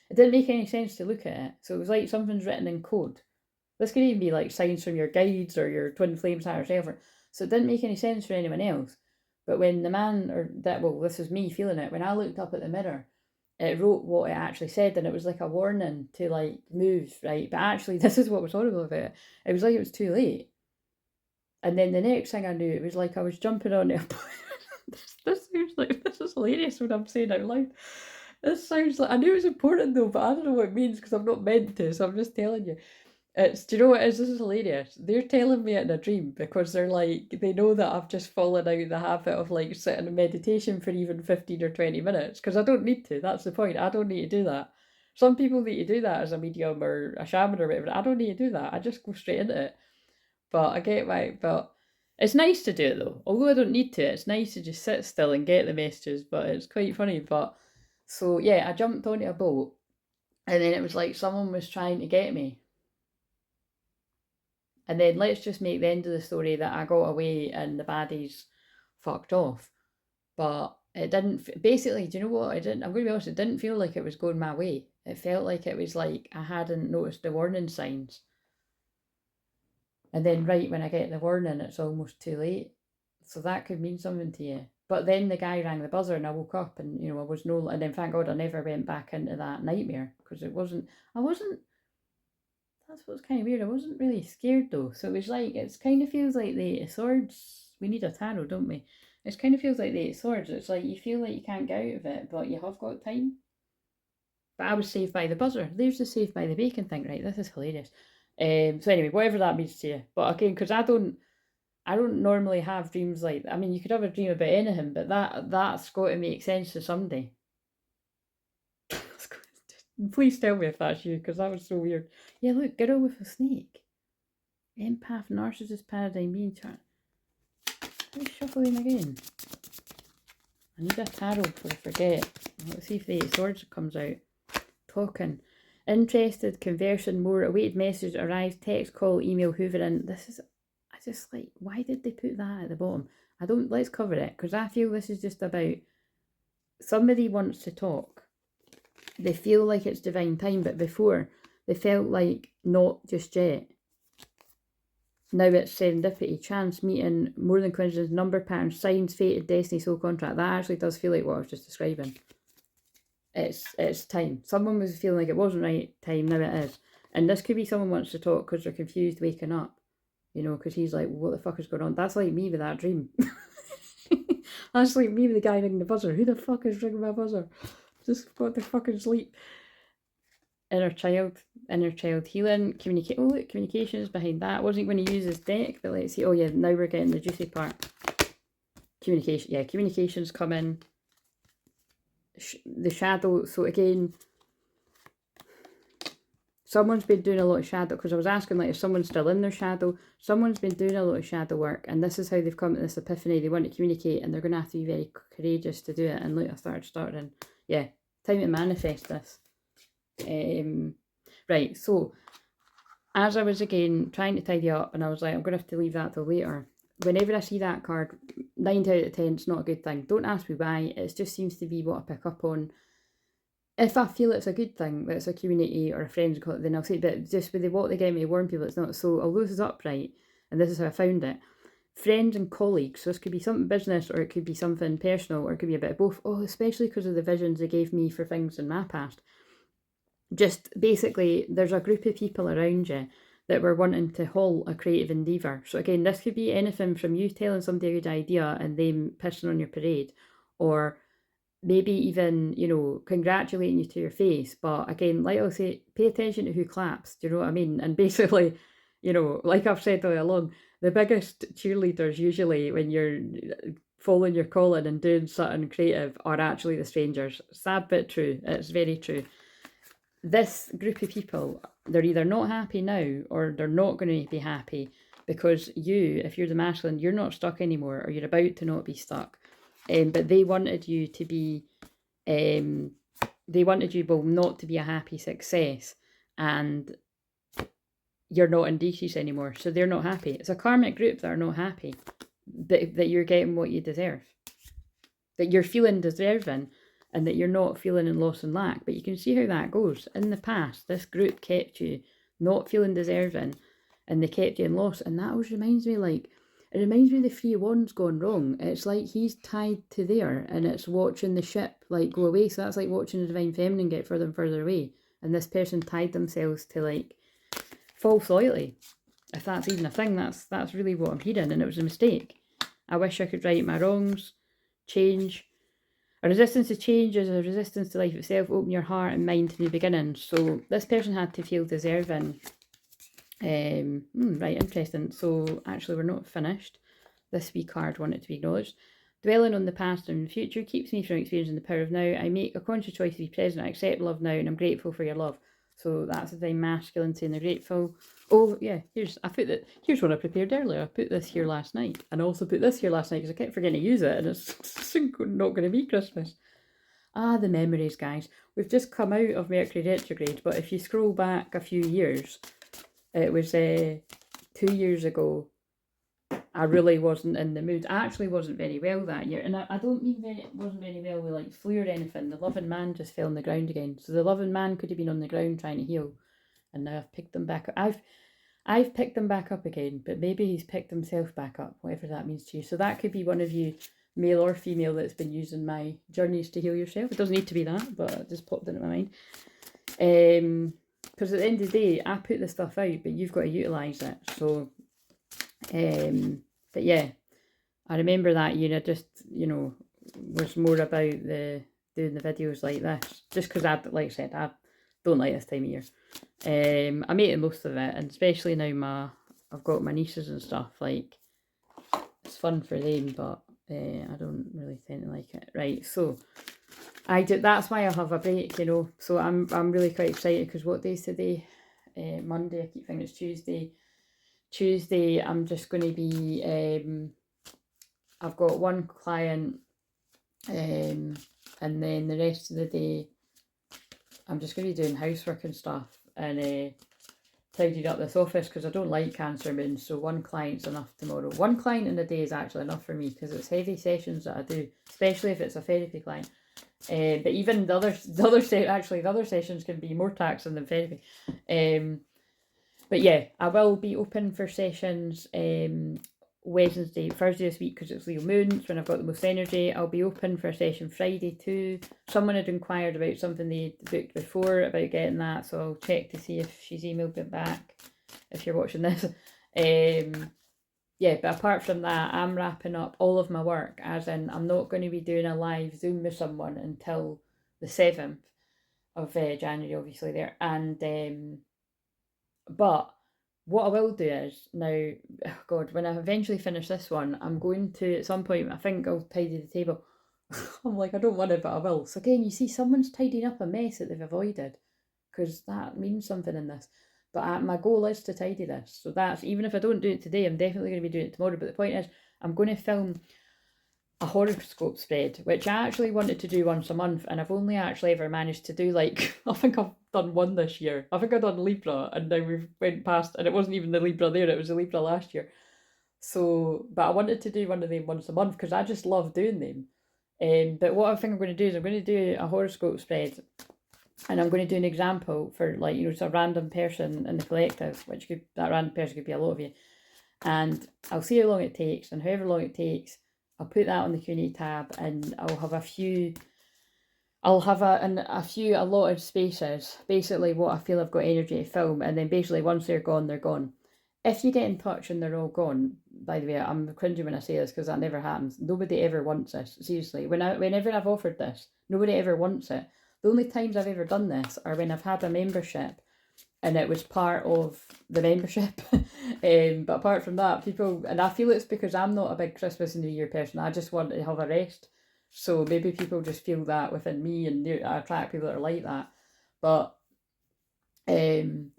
it didn't make any sense to look at it. So it was like something's written in code. This could even be like signs from your guides or your twin flames, higher self. So it didn't make any sense for anyone else. But when the man, this is me feeling it, when I looked up at the mirror, it wrote what it actually said, and it was like a warning to like move, right? But actually, this is what was horrible about it. It was like it was too late. And then the next thing I knew, it was like I was jumping on it. This sounds like, this is hilarious when I'm saying out loud. This sounds like, I knew it was important though, but I don't know what it means because I'm not meant to, so I'm just telling you. Do you know what it is? This is hilarious. They're telling me it in a dream because they're like, they know that I've just fallen out of the habit of like sitting in meditation for even 15 or 20 minutes, because I don't need to. That's the point. I don't need to do that. Some people need to do that as a medium or a shaman or whatever. I don't need to do that. I just go straight into it. But I get but it's nice to do it though. Although I don't need to, it's nice to just sit still and get the messages, but it's quite funny. But so yeah, I jumped onto a boat, and then it was like someone was trying to get me. And then let's just make the end of the story that I got away and the baddies fucked off. But it didn't, basically, do you know what? I'm going to be honest, it didn't feel like it was going my way. It felt like it was like I hadn't noticed the warning signs. And then right when I get the warning, it's almost too late. So that could mean something to you. But then the guy rang the buzzer and I woke up and, you know, I was no, and then thank God I never went back into that nightmare because that's what's kind of weird. I wasn't really scared though. So it was like, it's kind of feels like the Eight of Swords. We need a tarot, don't we? It kind of feels like the Eight of Swords. It's like you feel like you can't get out of it, but you have got time. But I was saved by the buzzer. There's the saved by the bacon thing, right? This is hilarious. So anyway, whatever that means to you. But again, because I don't normally have dreams like that. I mean, you could have a dream about anything, but that's got to make sense to somebody. Please tell me if that's you, because that was so weird. Yeah, look, girl with a snake. Empath, narcissist, paradigm, being chart. Let's shuffle them again. I need a tarot before I forget. Let's see if the Eight of Swords comes out. Talking. Interested, conversing, more, awaited message, arrives, text, call, email, hoovering. This is, I just like, why did they put that at the bottom? Let's cover it, because I feel this is just about somebody wants to talk. They feel like it's divine time, but before, they felt like not just yet. Now it's serendipity, chance, meeting, more than coincidence, number patterns, signs, fated, destiny, soul contract. That actually does feel like what I was just describing. It's time. Someone was feeling like it wasn't right time, now it is. And this could be someone wants to talk because they're confused waking up. You know, because he's like, what the fuck is going on? That's like me with that dream. That's like me with the guy ringing the buzzer. Who the fuck is ringing my buzzer? Just got to fucking sleep. Inner child healing, communicate. Oh look, communications behind that. I wasn't going to use this deck, but let's see. Oh yeah, now we're getting the juicy part. Communication, yeah, communications come in. The shadow. So again, someone's been doing a lot of shadow, because I was asking like if someone's still in their shadow. Someone's been doing a lot of shadow work, and this is how they've come to this epiphany. They want to communicate, and they're going to have to be very courageous to do it. And look, I started stuttering. Yeah, time to manifest this. Right, so as I was again trying to tidy up, and I was like, I'm going to have to leave that till later. Whenever I see that card, 9 out of 10, it's not a good thing. Don't ask me why, it just seems to be what I pick up on. If I feel it's a good thing, that it's a community or a friends, then I'll say it, but just with what they get me to warn people, it's not. So although this is upright, and this is how I found it, friends and colleagues, so this could be something business, or it could be something personal, or it could be a bit of both. Oh, especially because of the visions they gave me for things in my past. Just basically, there's a group of people around you that were wanting to halt a creative endeavour. So again, this could be anything from you telling somebody a good idea and them pissing on your parade, or maybe even, you know, congratulating you to your face. But again, like I'll say, pay attention to who claps. Do you know what I mean? And basically, you know, like I've said all along, the biggest cheerleaders usually when you're following your calling and doing something creative are actually the strangers. Sad but true. It's very true. This group of people, they're either not happy now or they're not going to be happy because you, if you're the masculine, you're not stuck anymore, or you're about to not be stuck. But they wanted you to be, not to be a happy success, and you're not in decrease anymore. So they're not happy. It's a karmic group that are not happy that you're getting what you deserve, that you're feeling deserving, and that you're not feeling in loss and lack. But you can see how that goes. In the past, this group kept you not feeling deserving, and they kept you in loss. And that always reminds me, like, it reminds me of the Three of Wands gone wrong. It's like he's tied to there, and it's watching the ship, like, go away. So that's like watching the Divine Feminine get further and further away. And this person tied themselves to, like, false loyalty. If that's even a thing, that's really what I'm hearing, and it was a mistake. I wish I could right my wrongs, change. A resistance to change is a resistance to life itself. Open your heart and mind to new beginnings. So this person had to feel deserving. Right, interesting. So actually we're not finished. This wee card wanted to be acknowledged. Dwelling on the past and the future keeps me from experiencing the power of now. I make a conscious choice to be present. I accept love now, and I'm grateful for your love. So that's the very masculine saying they're grateful. Oh yeah, here's what I prepared earlier. I put this here last night, and I also put this here last night because I kept forgetting to use it, and it's not going to be Christmas. Ah, the memories, guys. We've just come out of Mercury retrograde, but if you scroll back a few years, it was 2 years ago. I really wasn't in the mood. I actually wasn't very well that year. And I don't mean wasn't very well with like flu or anything. The loving man just fell on the ground again. So the loving man could have been on the ground trying to heal. And now I've picked them back up. I've picked them back up again, but maybe he's picked himself back up, whatever that means to you. So that could be one of you, male or female, that's been using my journeys to heal yourself. It doesn't need to be that, but it just popped into my mind. Because at the end of the day, I put the stuff out, but you've got to utilise it. So, but yeah, I remember that year. I just, was more about doing the videos like this, just because like I said, I don't like this time of year. I make the most of it, and especially now I've got my nieces and stuff. Like, it's fun for them, but I don't really tend to like it. Right, so that's why I have a break, So I'm really quite excited because what day is today? Monday. I keep thinking it's Tuesday. Tuesday, I'm just going to be. I've got one client, and then the rest of the day, I'm just going to be doing housework and stuff and tidied up this office because I don't like cancer moons. So one client's enough tomorrow. One client in a day is actually enough for me because it's heavy sessions that I do, especially if it's a therapy client. But even the other sessions can be more taxing than therapy. But yeah, I will be open for sessions Thursday this week because it's Leo Moons when I've got the most energy. I'll be open for a session Friday too. Someone had inquired about something they booked before about getting that, so I'll check to see if she's emailed it back if you're watching this. Yeah, but apart from that, I'm wrapping up all of my work, as in I'm not going to be doing a live Zoom with someone until the 7th of January, obviously there. And but what I will do is now, oh God, when I eventually finish this one, I'm going to, at some point, I think I'll tidy the table. I'm like, I don't want it, but I will. So again, you see, someone's tidying up a mess that they've avoided, because that means something in this. But my goal is to tidy this. So that's, even if I don't do it today, I'm definitely going to be doing it tomorrow. But the point is, I'm going to film a horoscope spread, which I actually wanted to do once a month, and I've only actually ever managed to do, like, I think I've done one this year. I think I've done Libra, and now we've went past, and it wasn't even the Libra there, it was the Libra last year. So, but I wanted to do one of them once a month because I just love doing them. But what I think I'm going to do is I'm going to do a horoscope spread, and I'm going to do an example for, like, it's a random person in the collective, which that random person could be a lot of you, and I'll see how long it takes, and however long it takes, I'll put that on the Q&A tab, and I'll have a few allotted spaces, basically what I feel I've got energy to film, and then basically once they're gone, they're gone. If you get in touch and they're all gone, by the way, I'm cringing when I say this because that never happens. Nobody ever wants this, seriously. Whenever I've offered this, nobody ever wants it. The only times I've ever done this are when I've had a membership and it was part of the membership. But apart from that, people, and I feel it's because I'm not a big Christmas and New Year person, I just want to have a rest. So maybe people just feel that within me, and I attract people that are like that. But in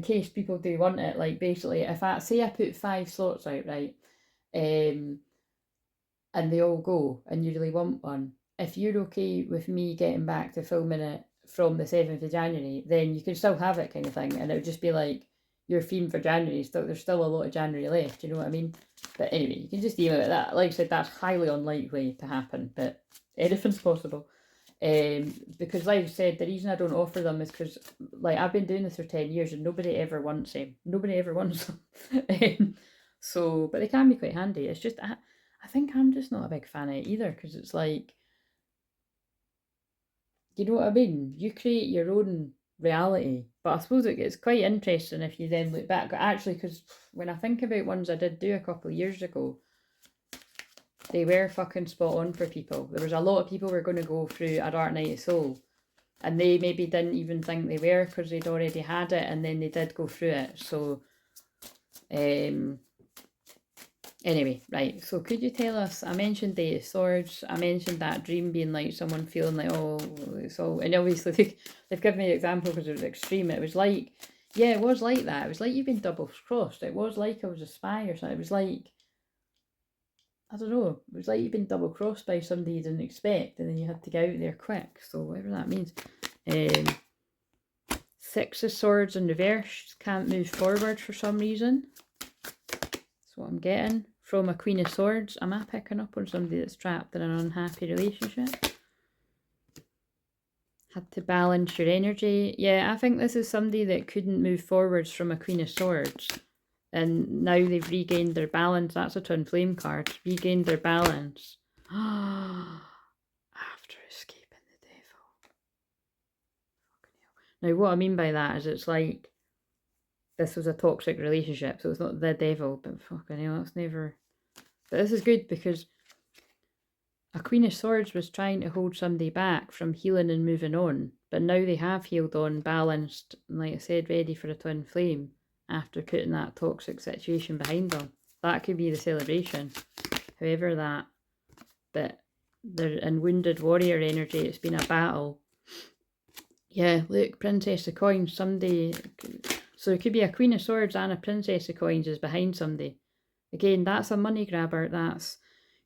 case people do want it, like, basically, if I put 5 slots out, right, and they all go, and you really want one, if you're okay with me getting back to filming it from the 7th of January, then you can still have it, kind of thing, and it would just be like your theme for January. So there's still a lot of January left, you know what I mean? But anyway, you can just email it. That, like I said, that's highly unlikely to happen, but anything's possible. Because, like I said, the reason I don't offer them is because, like, I've been doing this for 10 years and nobody ever wants them. Nobody ever wants them. So, but they can be quite handy. It's just, I think I'm just not a big fan of it either, because it's like, you know what I mean? You create your own reality. But I suppose it's quite interesting if you then look back. Actually, because when I think about ones I did do a couple of years ago, they were fucking spot on for people. There was a lot of people who were going to go through a dark night of soul, and they maybe didn't even think they were because they'd already had it, and then they did go through it. So, anyway, right, so could you tell us, I mentioned the Swords, I mentioned that dream being like someone feeling like, oh, it's all, and obviously they've given me an example because it was extreme. It was like, yeah, it was like that. It was like you've been double crossed. It was like I was a spy or something. It was like, I don't know, it was like you've been double crossed by somebody you didn't expect, and then you had to get out there quick, so whatever that means. 6 of Swords in reverse, can't move forward for some reason. That's what I'm getting. From a Queen of Swords, am I picking up on somebody that's trapped in an unhappy relationship? Had to balance your energy. Yeah, I think this is somebody that couldn't move forwards from a Queen of Swords. And now they've regained their balance. That's a Twin Flame card. Regained their balance. After escaping the devil. Now, what I mean by that is it's like this was a toxic relationship, so it's not the devil, but fucking hell, that's never... But this is good because a Queen of Swords was trying to hold somebody back from healing and moving on, but now they have healed on, balanced, and like I said, ready for a Twin Flame after putting that toxic situation behind them. That could be the celebration. However that, but they're in wounded warrior energy, it's been a battle. Yeah, look, Princess of Coins, somebody... So it could be a Queen of Swords and a Princess of Coins is behind somebody. Again, that's a money grabber, that's...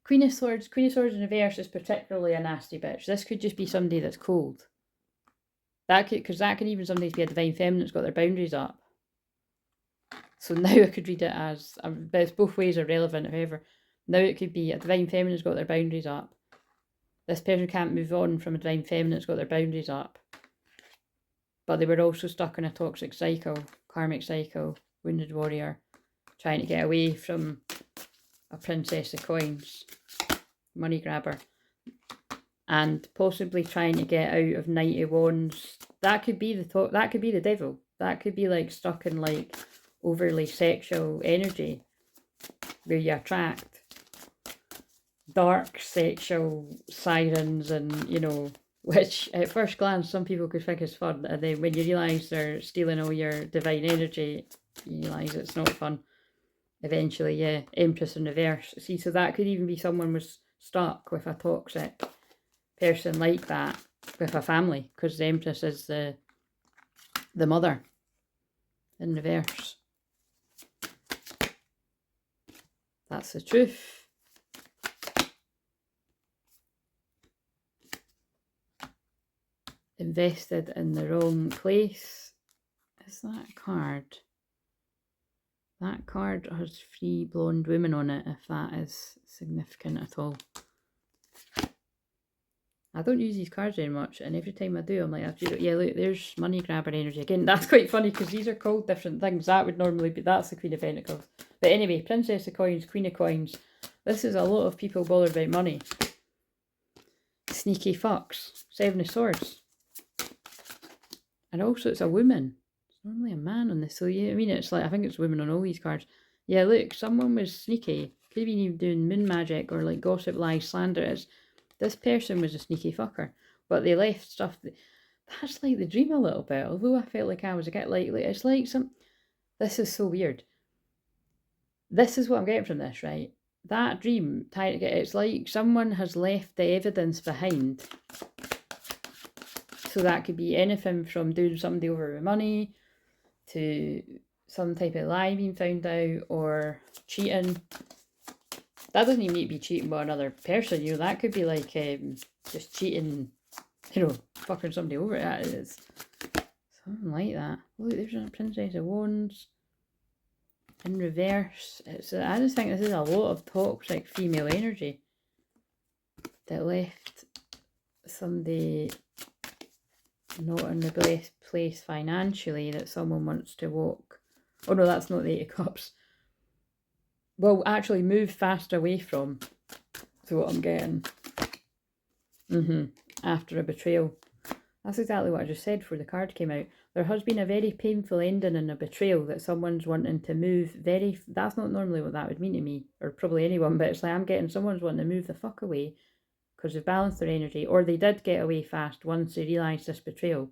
Queen of Swords in reverse is particularly a nasty bitch. This could just be somebody that's cold. Because that could even somebody be a Divine Feminine that's got their boundaries up. So now I could read it as, but it's both ways are relevant, however. Now it could be a Divine Feminine that's got their boundaries up. This person can't move on from a Divine Feminine that's got their boundaries up. But they were also stuck in a toxic cycle, karmic cycle, wounded warrior, trying to get away from a Princess of Coins, money grabber, and possibly trying to get out of Knight of Wands. That could be that could be the devil. That could be like stuck in like overly sexual energy where you attract dark sexual sirens, and you know, which at first glance some people could think is fun, and then when you realise they're stealing all your divine energy, you realise it's not fun. Eventually, yeah, Empress in reverse. See, so that could even be someone was stuck with a toxic person like that with a family, because the Empress is the mother in reverse. That's the truth. Invested in the wrong place. Is that a card? That card has 3 blonde women on it, if that is significant at all. I don't use these cards very much, and every time I do, I'm like, yeah, look, there's money grabber energy. Again, that's quite funny, because these are called different things. That would normally be, that's the Queen of Pentacles. But anyway, Princess of Coins, Queen of Coins. This is a lot of people bothered about money. Sneaky fucks. 7 of Swords. And also it's a woman. Normally a man on this, so yeah, I mean, it's like, I think it's women on all these cards. Yeah, look, someone was sneaky. Could have been even doing moon magic or like gossip, lies, slander. This person was a sneaky fucker, but they left stuff that's like the dream a little bit, although I felt like I was a bit like it's like this is so weird. This is what I'm getting from this, right? That dream, it's like someone has left the evidence behind. So that could be anything from doing somebody over with money, to some type of lie being found out, or cheating. That doesn't even need to be cheating by another person, you know, that could be like just cheating, you know, fucking somebody over. That is something like that. Look, there's a Princess of Wands in reverse. I just think this is a lot of toxic female energy that left somebody not in the best place financially, that someone wants to walk. Oh no, that's not the 8 of Cups. Well, actually move fast away from. So what I'm getting. After a betrayal. That's exactly what I just said before the card came out. There has been a very painful ending in a betrayal that someone's wanting to move very... That's not normally what that would mean to me, or probably anyone, but it's like I'm getting someone's wanting to move the fuck away because they've balanced their energy, or they did get away fast once they realised this betrayal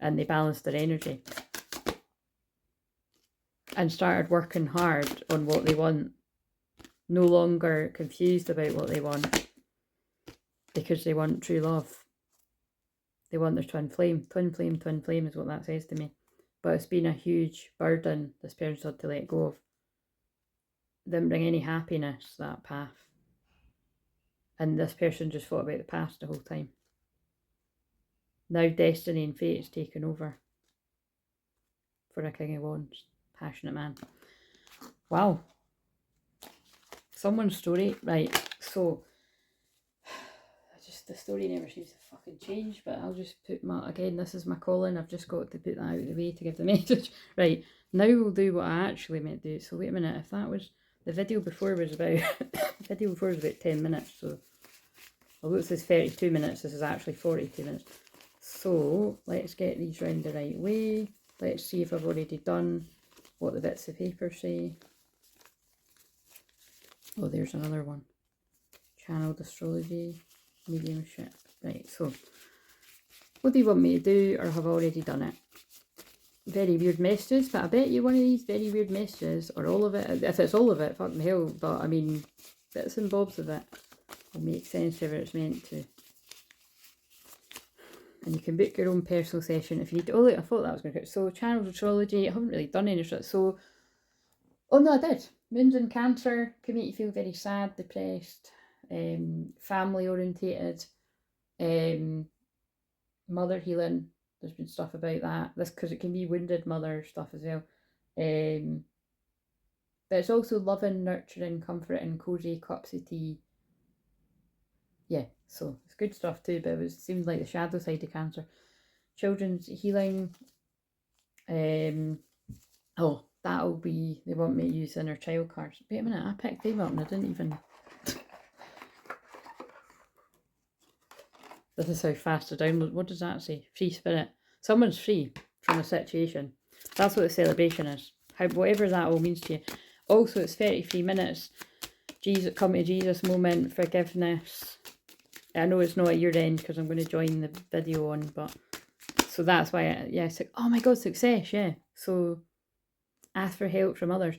and they balanced their energy and started working hard on what they want, no longer confused about what they want, because they want true love. They want their twin flame. Twin flame, twin flame is what that says to me. But it's been a huge burden this person's had to let go of. Didn't bring any happiness, that path. And this person just thought about the past the whole time. Now destiny and fate is taken over for a King of Wands. Passionate man. Wow. Someone's story. Right, so the story never seems to fucking change, but I'll just put again, this is my calling, I've just got to put that out of the way to give the message. Right, now we'll do what I actually meant to do. So wait a minute, if that was, the video before was about, 10 minutes, so, although it says 32 minutes, this is actually 42 minutes. So, let's get these round the right way. Let's see if I've already done what the bits of paper say. Oh, there's another one. Channeled astrology, mediumship. Right, so what do you want me to do, or have I already done it? Very weird messages, but I bet you one of these very weird messages, or all of it, if it's all of it, fucking hell, but I mean, bits and bobs of it will make sense wherever it's meant to. And you can book your own personal session if you need to. Oh, look, I thought that was going to go. So, channeled astrology, I haven't really done any shit. So, oh no, I did. Moons in Cancer can make you feel very sad, depressed, family orientated, mother healing. There's been stuff about that. This, because it can be wounded mother stuff as well. But it's also loving, nurturing, comforting, cozy, cups of tea. Yeah, so it's good stuff too, but it seems like the shadow side of Cancer. Children's healing. Oh, that'll be, they want me to use inner child cards. Wait a minute, I picked them up and I didn't even... This is how fast I download. What does that say? Free spirit. Someone's free from a situation. That's what the celebration is. Whatever that all means to you. Also, it's 33 minutes. Jesus, come to Jesus moment, forgiveness. I know it's not at your end because I'm going to join the video on, but... So that's why, yeah, it's like, oh my god, success, yeah. So, ask for help from others.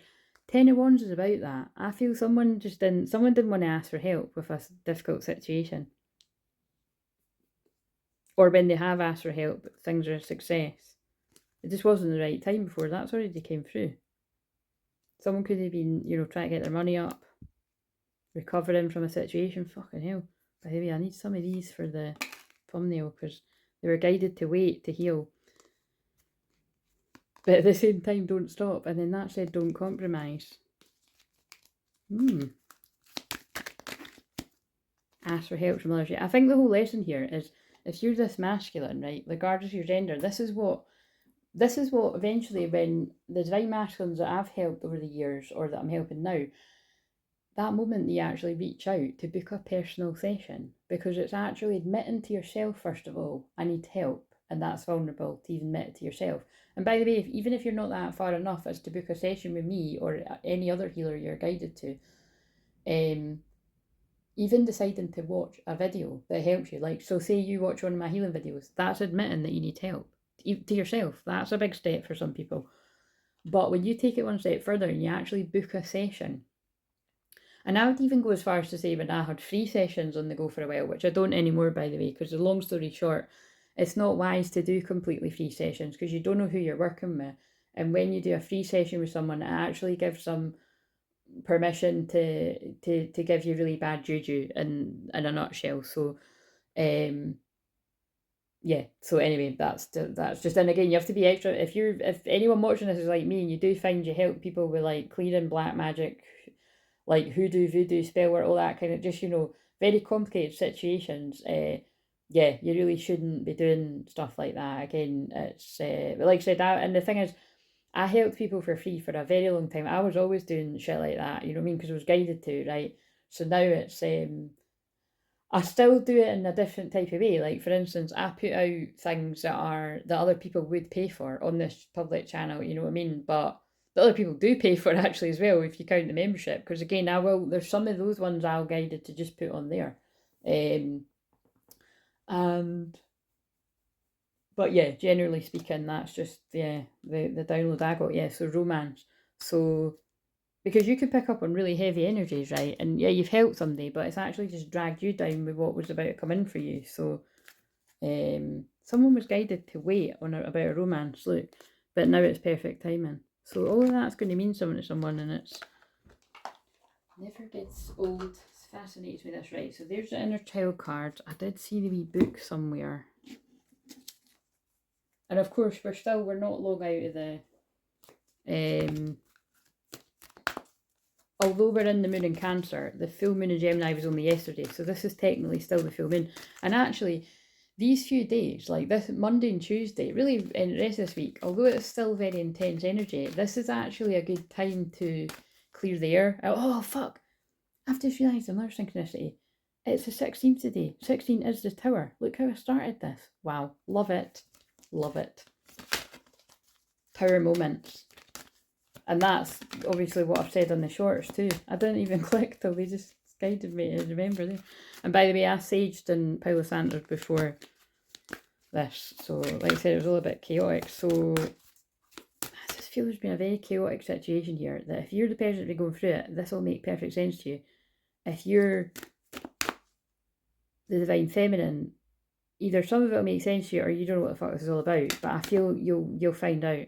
10 of Wands is about that. I feel someone didn't want to ask for help with a difficult situation. Or when they have asked for help, things are a success. It just wasn't the right time before. That's already came through. Someone could have been, trying to get their money up, recovering from a situation. Fucking hell. But maybe I need some of these for the thumbnail because they were guided to wait to heal. But at the same time, don't stop. And then that said, don't compromise. Ask for help from others. I think the whole lesson here is, if you're this masculine, right, regardless of your gender, this is what eventually, when the divine masculines that I've helped over the years, or that I'm helping now, that moment you actually reach out to book a personal session, because it's actually admitting to yourself, first of all, I need help, and that's vulnerable to even admit it to yourself. And by the way, even if you're not that far enough as to book a session with me or any other healer you're guided to, even deciding to watch a video that helps you, like, so say you watch one of my healing videos, that's admitting that you need help to yourself. That's a big step for some people. But when you take it one step further and you actually book a session, and I would even go as far as to say, when I had free sessions on the go for a while, which I don't anymore, by the way, because the long story short, it's not wise to do completely free sessions because you don't know who you're working with. And when you do a free session with someone, it actually gives them permission to give you really bad juju in a nutshell. So yeah, so anyway, that's just, and again, you have to be extra. If anyone watching this is like me and you do find you help people with like clearing black magic, like hoodoo, voodoo, spell work, all that kind of, just, very complicated situations, yeah, you really shouldn't be doing stuff like that. Again, it's like I said, and the thing is, I helped people for free for a very long time. I was always doing shit like that, you know what I mean? Because I was guided to, right? So now it's, I still do it in a different type of way. Like, for instance, I put out things that other people would pay for on this public channel, you know what I mean? But the other people do pay for it actually as well, if you count the membership. Because again, there's some of those ones I'll guided to just put on there. But yeah, generally speaking, that's just, the download I got. Yeah, so romance. So, because you could pick up on really heavy energies, right? And yeah, you've helped somebody, but it's actually just dragged you down with what was about to come in for you. So, someone was guided to wait about a romance, look, but now it's perfect timing. So all of that's going to mean something to someone, and it's never gets old. It fascinates me, this, right? So there's the inner child card. I did see the wee book somewhere. And of course, we're not long out of the, although we're in the moon in Cancer, the full moon in Gemini was only yesterday, so this is technically still the full moon. And actually, these few days, like this Monday and Tuesday, really in the rest of this week, although it's still very intense energy, this is actually a good time to clear the air. Oh, fuck. I've just realised another synchronicity. It's the 16th today. 16 is the Tower. Look how I started this. Wow. Love it. Love it. Tower moments. And that's obviously what I've said on the shorts too. I didn't even click till they just guided me to remember there. And by the way, I saged in Palo Santo before this. So, like I said, it was all a bit chaotic. So, I just feel there's been a very chaotic situation here. That if you're the person to be going through it, this will make perfect sense to you. If you're the Divine Feminine, either some of it will make sense to you or you don't know what the fuck this is all about. But I feel you'll find out.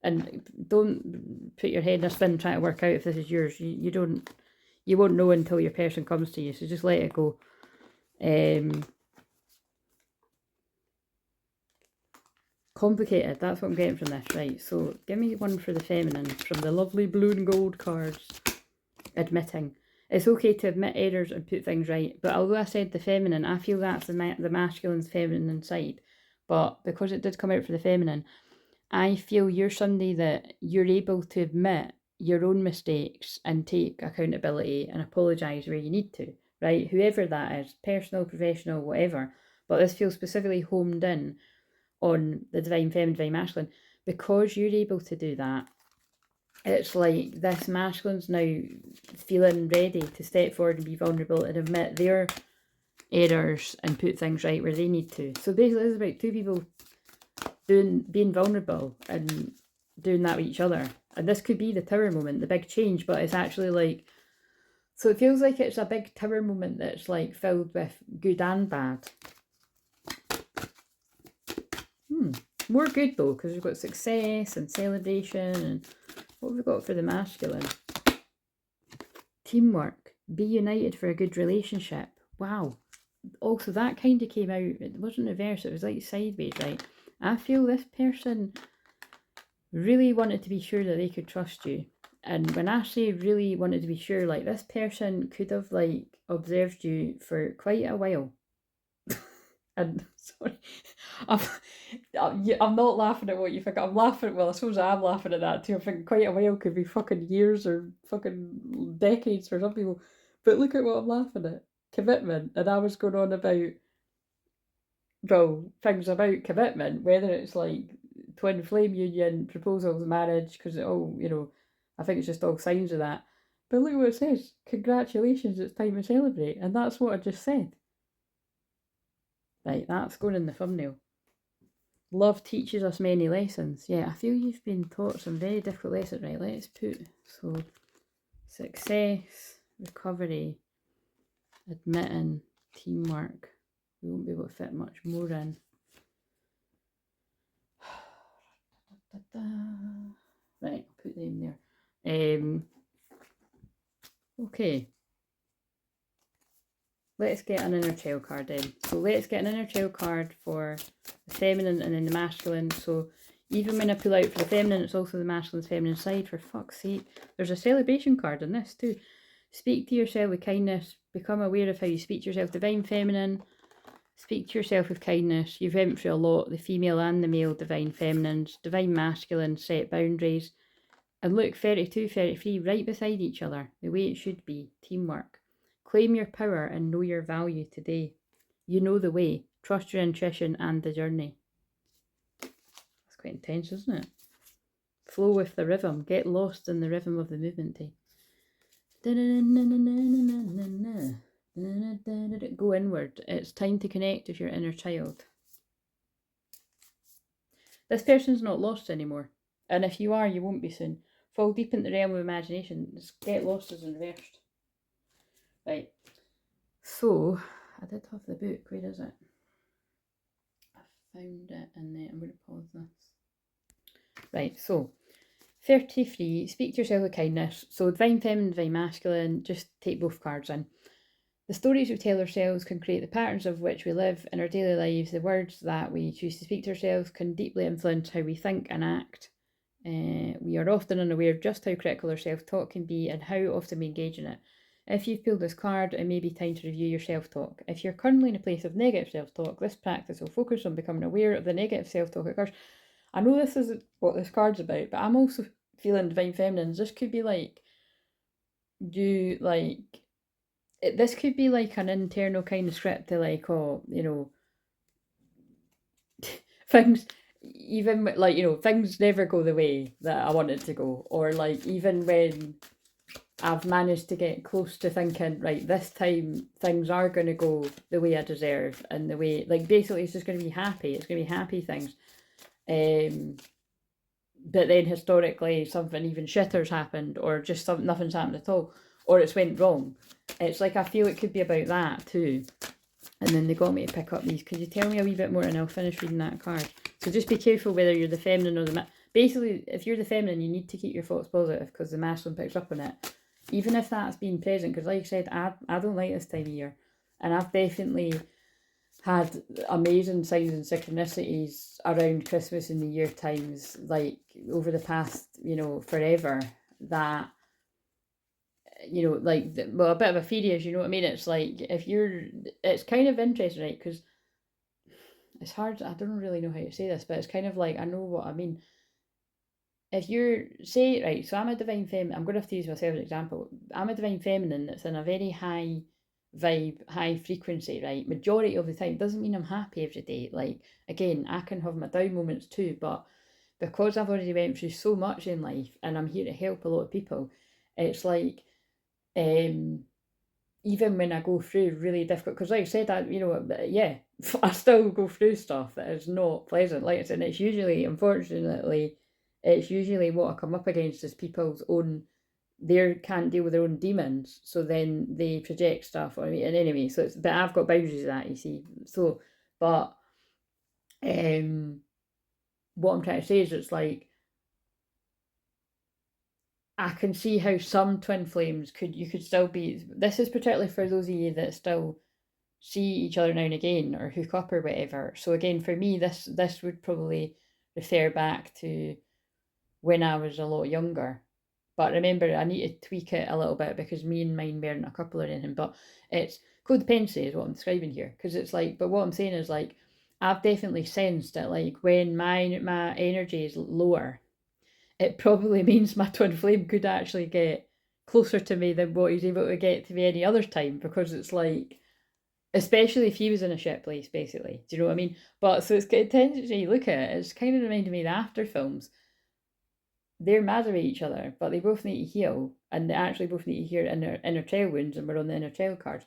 And don't put your head in a spin trying to work out if this is yours. You won't know until your person comes to you. So just let it go. Complicated. That's what I'm getting from this. Right. So give me one for the feminine from the lovely blue and gold cards. Admitting. It's okay to admit errors and put things right. But although I said the feminine, I feel that's the masculine's feminine side. But because it did come out for the feminine, I feel you're somebody that you're able to admit your own mistakes and take accountability and apologise where you need to, right? Whoever that is, personal, professional, whatever. But this feels specifically homed in on the Divine Feminine, Divine Masculine. Because you're able to do that, it's like this masculine's now feeling ready to step forward and be vulnerable and admit their errors and put things right where they need to. So basically, it's about two people being vulnerable and doing that with each other. And this could be the Tower moment, the big change, but it's actually like, so it feels like it's a big Tower moment that's like filled with good and bad. More good though, because we've got success and celebration, and what have we got for the masculine? Teamwork, be united for a good relationship. Wow. Also, that kind of came out, it wasn't reverse, it was like sideways, right? I feel this person really wanted to be sure that they could trust you. And when I say really wanted to be sure, like this person could have like observed you for quite a while. And sorry, I'm not laughing at what you think. I'm laughing, well, I suppose I'm laughing at that too. I think quite a while could be fucking years or fucking decades for some people. But look at what I'm laughing at. Commitment. And I was going on about, well, things about commitment, whether it's like twin flame union, proposals, marriage, because I think it's just all signs of that. But look what it says. Congratulations, it's time to celebrate. And that's what I just said. Right, that's going in the thumbnail. Love teaches us many lessons. Yeah, I feel you've been taught some very difficult lessons. Right, let's put, so, success, recovery, admitting, teamwork. We won't be able to fit much more in. Right, I'll put them there. Okay. Let's get an inner child card in. So let's get an inner child card for the feminine and then the masculine. So even when I pull out for the feminine, it's also the masculine's feminine side. For fuck's sake. There's a celebration card in this too. Speak to yourself with kindness. Become aware of how you speak to yourself. Divine feminine. Speak to yourself with kindness. You've went through a lot. The female and the male divine feminines. Divine masculine. Set boundaries. And look, 32, 33, right beside each other. The way it should be. Teamwork. Claim your power and know your value today. You know the way. Trust your intuition and the journey. That's quite intense, isn't it? Flow with the rhythm. Get lost in the rhythm of the movement. Go inward. It's time to connect with your inner child. This person's not lost anymore. And if you are, you won't be soon. Fall deep into the realm of imagination. Get lost is reversed. Right. So, I did have the book. Where is it? I found it in there. I'm going to pause this. Right, so 33. Speak to yourself with kindness. So, divine feminine, divine masculine. Just take both cards in. The stories we tell ourselves can create the patterns of which we live in our daily lives. The words that we choose to speak to ourselves can deeply influence how we think and act. We are often unaware of just how critical our self-talk can be and how often we engage in it. If you've pulled this card, it may be time to review your self-talk. If you're currently in a place of negative self-talk, this practice will focus on becoming aware of the negative self-talk it occurs. I know this isn't what this card's about, but I'm also feeling Divine Feminines. This could be like, this could be like an internal kind of script to like, oh, you know, things, even like, you know, things never go the way that I want it to go. Or like, even when I've managed to get close to thinking, right, this time things are going to go the way I deserve and the way, like, basically it's just going to be happy. It's going to be happy things. But then historically something even shitter's happened, or just nothing's happened at all, or it's went wrong. It's like, I feel it could be about that too. And then they got me to pick up these. Could you tell me a wee bit more and I'll finish reading that card? So just be careful whether you're the feminine or the basically, if you're the feminine, you need to keep your thoughts positive because the masculine picks up on it. Even if that's been present, because like I said, I don't like this time of year. And I've definitely had amazing signs and synchronicities around Christmas and New Year times, like over the past, you know, forever, that, you know, like, well, a bit of a furious, you know what I mean? It's like, if you're, it's kind of interesting, right? Because it's hard, I don't really know how to say this, but it's kind of like, I know what I mean. If you're, say, right, so I'm a divine feminine, I'm going to have to use myself as an example. I'm a divine feminine that's in a very high vibe, high frequency, right? Majority of the time. Doesn't mean I'm happy every day. Like, again, I can have my down moments too, but because I've already went through so much in life and I'm here to help a lot of people, it's like, even when I go through really difficult, because like I said, yeah, I still go through stuff that is not pleasant. Like I said, it's usually, unfortunately, it's usually what I come up against is people's own, they can't deal with their own demons, so then they project stuff on me. And anyway, so it's, but I've got boundaries of that, you see. So, but what I'm trying to say is, it's like, I can see how some twin flames you could still be. This is particularly for those of you that still see each other now and again or hook up or whatever. So again, for me, this would probably refer back to when I was a lot younger. But remember, I need to tweak it a little bit because me and mine weren't a couple or anything. But it's codependency is what I'm describing here. Because it's like, but what I'm saying is, like, I've definitely sensed that, like, when my energy is lower, it probably means my twin flame could actually get closer to me than what he's able to get to me any other time, because it's like, especially if he was in a shit place, basically. Do you know what I mean? But so it's got a tendency, you look at it, it's kind of reminding me of the After films. They're mad at each other, but they both need to heal, and they actually both need to heal inner child wounds, and we're on the inner child card.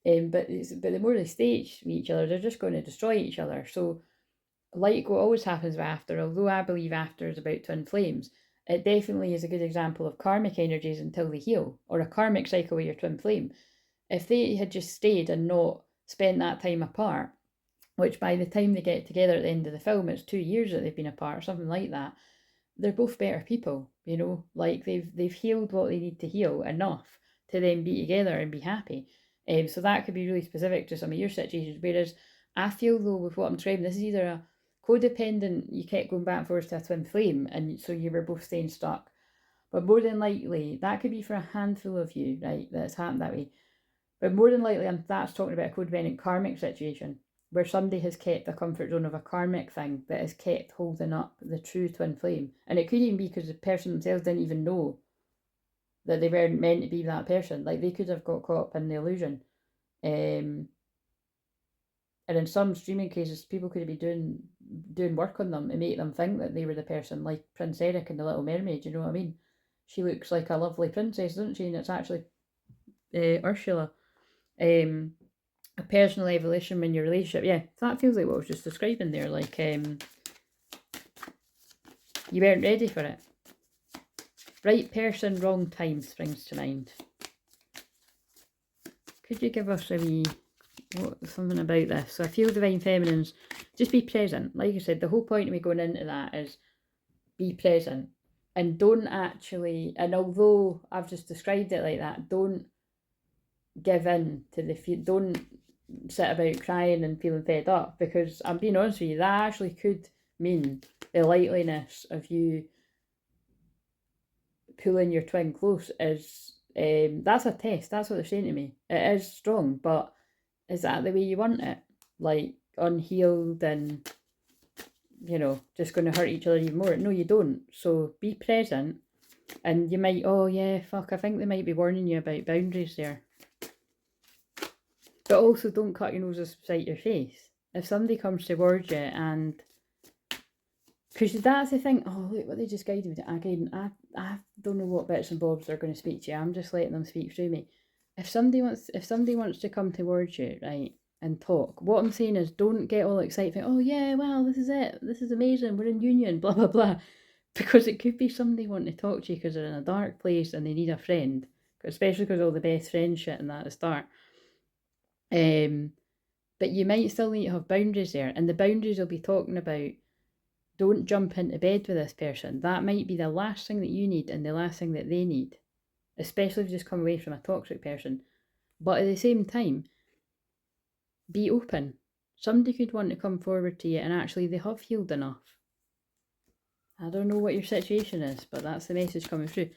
But the more they stay with each other, they're just going to destroy each other. So, like what always happens with After, although I believe After is about twin flames, it definitely is a good example of karmic energies until they heal, or a karmic cycle with your twin flame. If they had just stayed and not spent that time apart, which by the time they get together at the end of the film, it's 2 years that they've been apart, or something like that, they're both better people, you know, like they've healed what they need to heal enough to then be together and be happy. So that could be really specific to some of your situations. Whereas I feel, though, with what I'm describing, this is either a codependent, you kept going back and forth to a twin flame, and so you were both staying stuck. But more than likely, that could be for a handful of you, right, that's happened that way. But more than likely, that's talking about a codependent karmic situation, where somebody has kept the comfort zone of a karmic thing that has kept holding up the true twin flame. And it could even be because the person themselves didn't even know that they weren't meant to be that person. Like, they could have got caught up in the illusion. And in some streaming cases, people could be doing work on them and make them think that they were the person, like Prince Eric in The Little Mermaid, you know what I mean? She looks like a lovely princess, doesn't she? And it's actually Ursula. A personal evolution in your relationship. Yeah, that feels like what I was just describing there. Like, you weren't ready for it. Right person, wrong time springs to mind. Could you give us a wee something about this? So I feel divine feminines, just be present. Like I said, the whole point of me going into that is be present, and don't actually, and although I've just described it like that, don't give in to don't sit about crying and feeling fed up, because I'm being honest with you, that actually could mean the likeliness of you pulling your twin close is, that's a test. That's what they're saying to me. It is strong, but is that the way you want it? Like, unhealed and, you know, just going to hurt each other even more? No, you don't. So be present. And you might, oh yeah, fuck, I think they might be warning you about boundaries there. But also, don't cut your nose to spite your face. If somebody comes towards you and... Because that's the thing. Oh, look what they just guided me to. Again, I don't know what bits and bobs they're going to speak to you. I'm just letting them speak through me. If somebody wants to come towards you, right, and talk, what I'm saying is, don't get all excited. Oh yeah, well, this is it. This is amazing. We're in union. Blah blah blah. Because it could be somebody wanting to talk to you because they're in a dark place and they need a friend. Especially because all the best friend shit and that at the start. But you might still need to have boundaries there, and the boundaries will be talking about, don't jump into bed with this person. That might be the last thing that you need and the last thing that they need, especially if you just come away from a toxic person. But at the same time, be open. Somebody could want to come forward to you and actually they have healed enough. I don't know what your situation is, but that's the message coming through.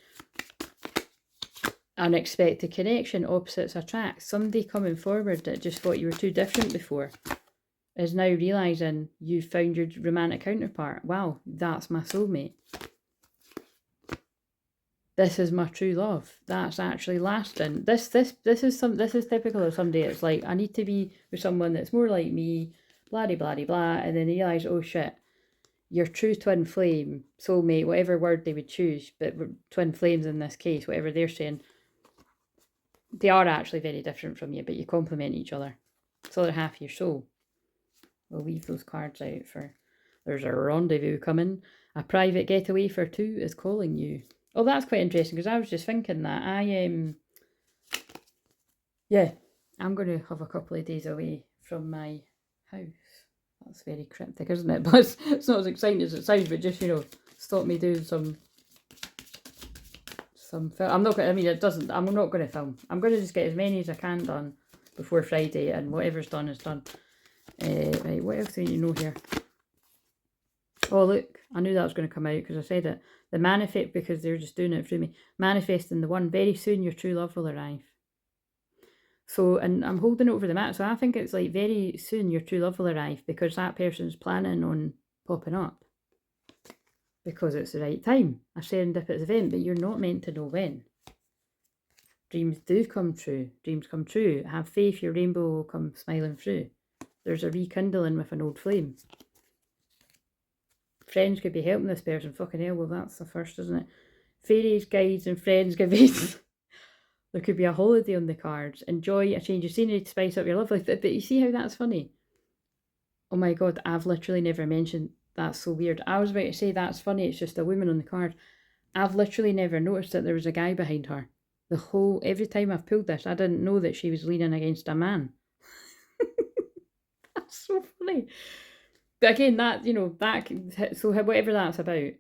Unexpected connection, opposites attract. Somebody coming forward that just thought you were too different before is now realising you've found your romantic counterpart. Wow, that's my soulmate. This is my true love. That's actually lasting. This is typical of somebody. It's like, I need to be with someone that's more like me, blah blah blah blah, and then they realise, oh shit, your true twin flame, soulmate, whatever word they would choose, but twin flames in this case, whatever they're saying, they are actually very different from you, but you complement each other. It's the other half of your soul. We'll leave those cards out for... There's a rendezvous coming. A private getaway for two is calling you. Oh, that's quite interesting, because I was just thinking that yeah, I'm going to have a couple of days away from my house. That's very cryptic, isn't it? But it's not as exciting as it sounds, but just, you know, stop me doing some film. I'm not going to, I mean, it doesn't, I'm not going to film. I'm going to just get as many as I can done before Friday, and whatever's done is done. Right, what else do you know here? Oh, look, I knew that was going to come out because I said it. The manifest, because they're just doing it through me. Manifesting the one. Very soon your true love will arrive. So, and I'm holding it over the mat. So I think it's like very soon your true love will arrive because that person's planning on popping up. Because it's the right time. A serendipitous event, but you're not meant to know when. Dreams do come true. Dreams come true. Have faith, your rainbow will come smiling through. There's a rekindling with an old flame. Friends could be helping this person. Fucking hell, well that's the first, isn't it? Fairies, guides and friends give aids. There could be a holiday on the cards. Enjoy a change of scenery to spice up your love life. But you see how that's funny? Oh my god, I've literally never mentioned... That's so weird. I was about to say that's funny, it's just a woman on the card. I've literally never noticed that there was a guy behind her. Every time I've pulled this, I didn't know that she was leaning against a man. That's so funny. But again, that, you know, so whatever that's about.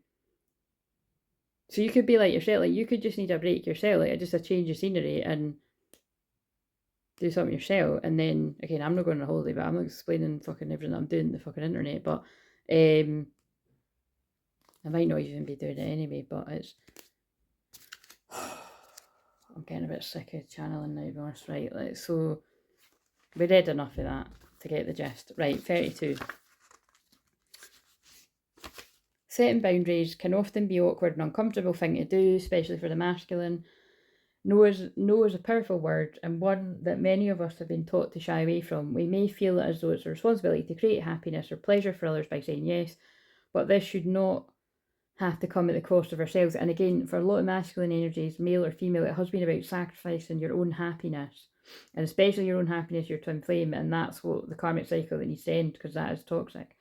So you could be like yourself, like you could just need a break yourself, like just a change of scenery and do something yourself. And then, again, I'm not going on a holiday, but I'm not explaining fucking everything I'm doing on the fucking internet, but I might not even be doing it anyway, but it's... I'm getting a bit sick of channeling now, to be honest. Right, so we read enough of that to get the gist. Right, 32. Setting boundaries can often be awkward and uncomfortable thing to do, especially for the masculine. No is a powerful word, and one that many of us have been taught to shy away from. We may feel as though it's a responsibility to create happiness or pleasure for others by saying yes, but this should not have to come at the cost of ourselves. And again, for a lot of masculine energies, male or female, it has been about sacrificing your own happiness, and especially your own happiness, your twin flame, and that's what the karmic cycle that needs to end, because that is toxic.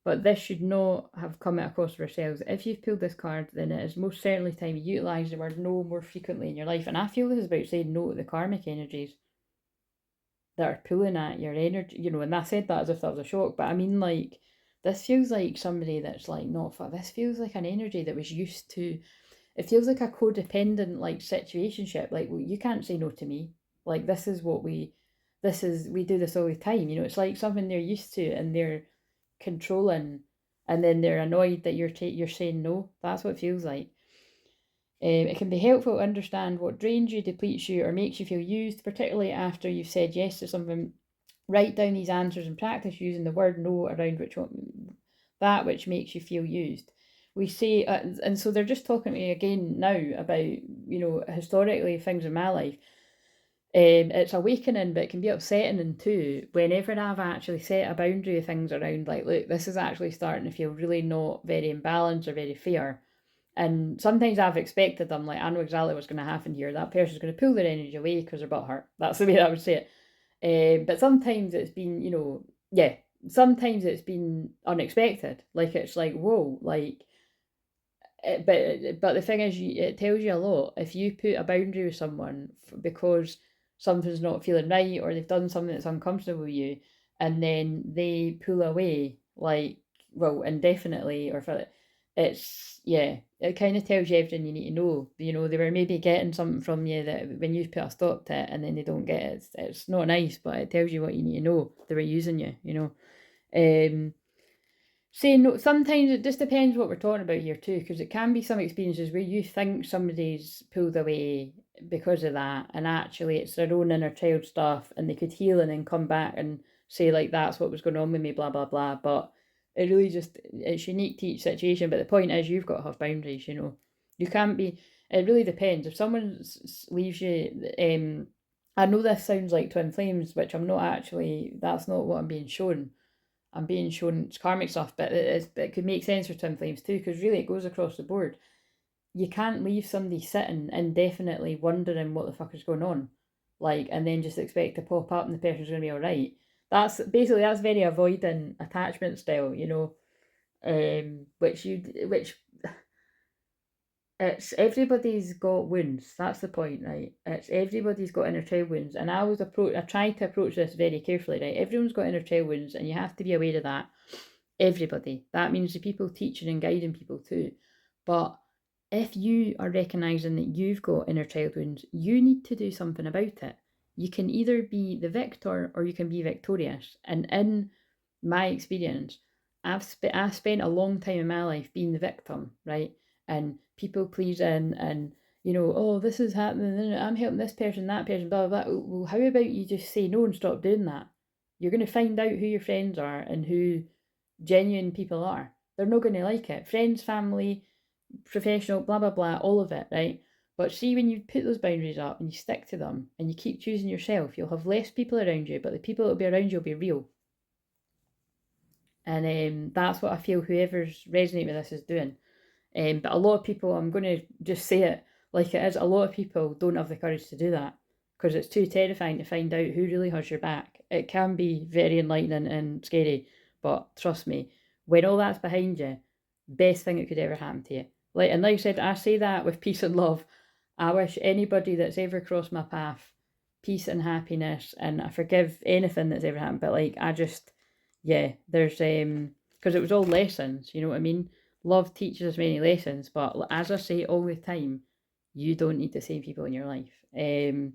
But this should not have come at a cost of ourselves. If you've pulled this card, then it is most certainly time you utilise the word no more frequently in your life. And I feel this is about saying no to the karmic energies that are pulling at your energy, you know, and I said that as if that was a shock, but I mean, like, this feels like somebody that's like not for this feels like an energy that was used to, it feels like a codependent like situationship, like, well, you can't say no to me, like we do this all the time, you know, it's like something they're used to and they're controlling, and then they're annoyed that you're saying no. That's what it feels like. It can be helpful to understand what drains you, depletes you, or makes you feel used, particularly after you've said yes to something. Write down these answers and practice using the word no around that which makes you feel used. We say, and so they're just talking to me again now about, historically things in my life. It's awakening, but it can be upsetting too whenever I've actually set a boundary of things around, like, look, this is actually starting to feel really not very imbalanced or very fair. And sometimes I've expected them, like, I know exactly what's going to happen here. That person's going to pull their energy away because they're butt hurt. That's the way I would say it. But sometimes it's been, sometimes it's been unexpected. Like, it's like, whoa, like, but the thing is, it tells you a lot. If you put a boundary with someone because something's not feeling right or they've done something that's uncomfortable with you, and then they pull away, like, well, indefinitely, or for it's, yeah, it kind of tells you everything you need to know. They were maybe getting something from you that when you put a stop to it and then they don't get it, it's not nice, but it tells you what you need to know. They were using you. Saying no, sometimes it just depends what we're talking about here too, because it can be some experiences where you think somebody's pulled away because of that, and actually it's their own inner child stuff, and they could heal and then come back and say, like, that's what was going on with me, blah blah blah. But it really just, it's unique to each situation. But the point is, you've got to have boundaries. You can't be. It really depends. If someone leaves you, I know this sounds like twin flames, which I'm not actually. That's not what I'm being shown. I'm being shown it's karmic stuff, but it could make sense for twin flames too, because really it goes across the board. You can't leave somebody sitting indefinitely wondering what the fuck is going on, like, and then just expect to pop up and the person's going to be all right. That's very avoidant attachment style, which it's everybody's got wounds. That's the point, right? It's everybody's got inner child wounds, and I try to approach this very carefully, right? Everyone's got inner child wounds, and you have to be aware of that. Everybody. That means the people teaching and guiding people too. But if you are recognizing that you've got inner child wounds, you need to do something about it. You can either be the victor or you can be victorious. And in my experience, I've spent a long time in my life being the victim, right? And people pleasing, and oh, this is happening, I'm helping this person, that person, blah blah blah. Well, how about you just say no and stop doing that? You're going to find out who your friends are and who genuine people are. They're not going to like it. Friends, family, professional, blah blah blah, all of it, right? But see, when you put those boundaries up and you stick to them and you keep choosing yourself, you'll have less people around you, but the people that will be around you will be real. And that's what I feel whoever's resonating with this is doing. But a lot of people, I'm going to just say it like it is, a lot of people don't have the courage to do that because it's too terrifying to find out who really has your back. It can be very enlightening and scary, but trust me, when all that's behind you, best thing that could ever happen to you. Like I said, I say that with peace and love. I wish anybody that's ever crossed my path peace and happiness, and I forgive anything that's ever happened. But like, yeah, there's because it was all lessons. You know what I mean? Love teaches us many lessons, but as I say all the time, you don't need the same people in your life. Saying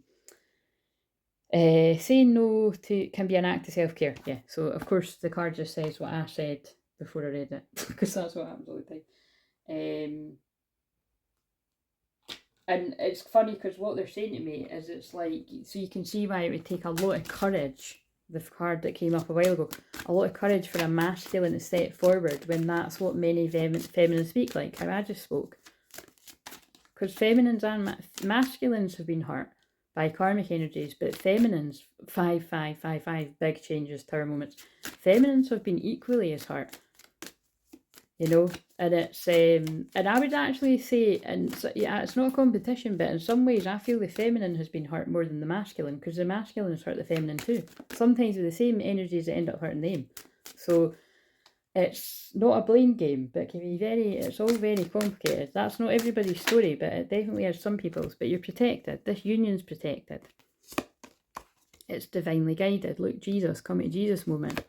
no to can be an act of self-care. Yeah, so of course the card just says what I said before I read it, because that's what happens all the time. And it's funny because what they're saying to me is, it's like, so you can see why it would take a lot of courage, the card that came up a while ago, a lot of courage for a masculine to step forward when that's what many feminines speak like, how I just spoke. Because feminines and masculines have been hurt by karmic energies, but feminines, 5, big changes, tower moments, feminines have been equally as hurt. And it's and I would actually say, and so, yeah, it's not a competition, but in some ways I feel the feminine has been hurt more than the masculine, because the masculine has hurt the feminine too, sometimes with the same energies that end up hurting them. So it's not a blame game, but it can be it's all very complicated. That's not everybody's story, but it definitely is some people's. But you're protected. This union's protected. It's divinely guided. Look, Jesus, come to Jesus moment.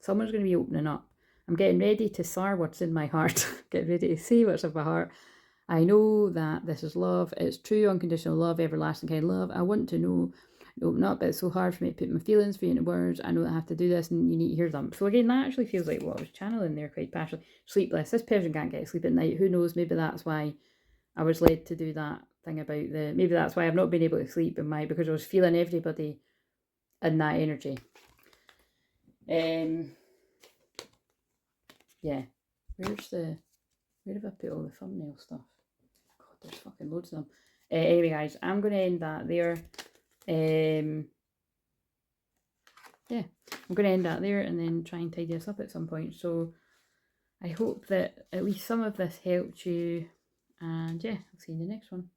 Someone's going to be opening up. I'm getting ready to say what's in my heart. Get ready to see what's in my heart. I know that this is love. It's true, unconditional love, everlasting kind of love. I want to know, open up, but it's so hard for me to put my feelings for you into words. I know that I have to do this and you need to hear them. So again, that actually feels like what I was channeling there quite passionately. Sleepless. This person can't get sleep at night. Who knows? Maybe that's why I was led to do that thing about maybe that's why I've not been able to sleep because I was feeling everybody in that energy. Yeah, where have I put all the thumbnail stuff? God, there's fucking loads of them. Anyway, guys, I'm going to end that there. Yeah, I'm going to end that there and then try and tidy this up at some point. So I hope that at least some of this helped you. And yeah, I'll see you in the next one.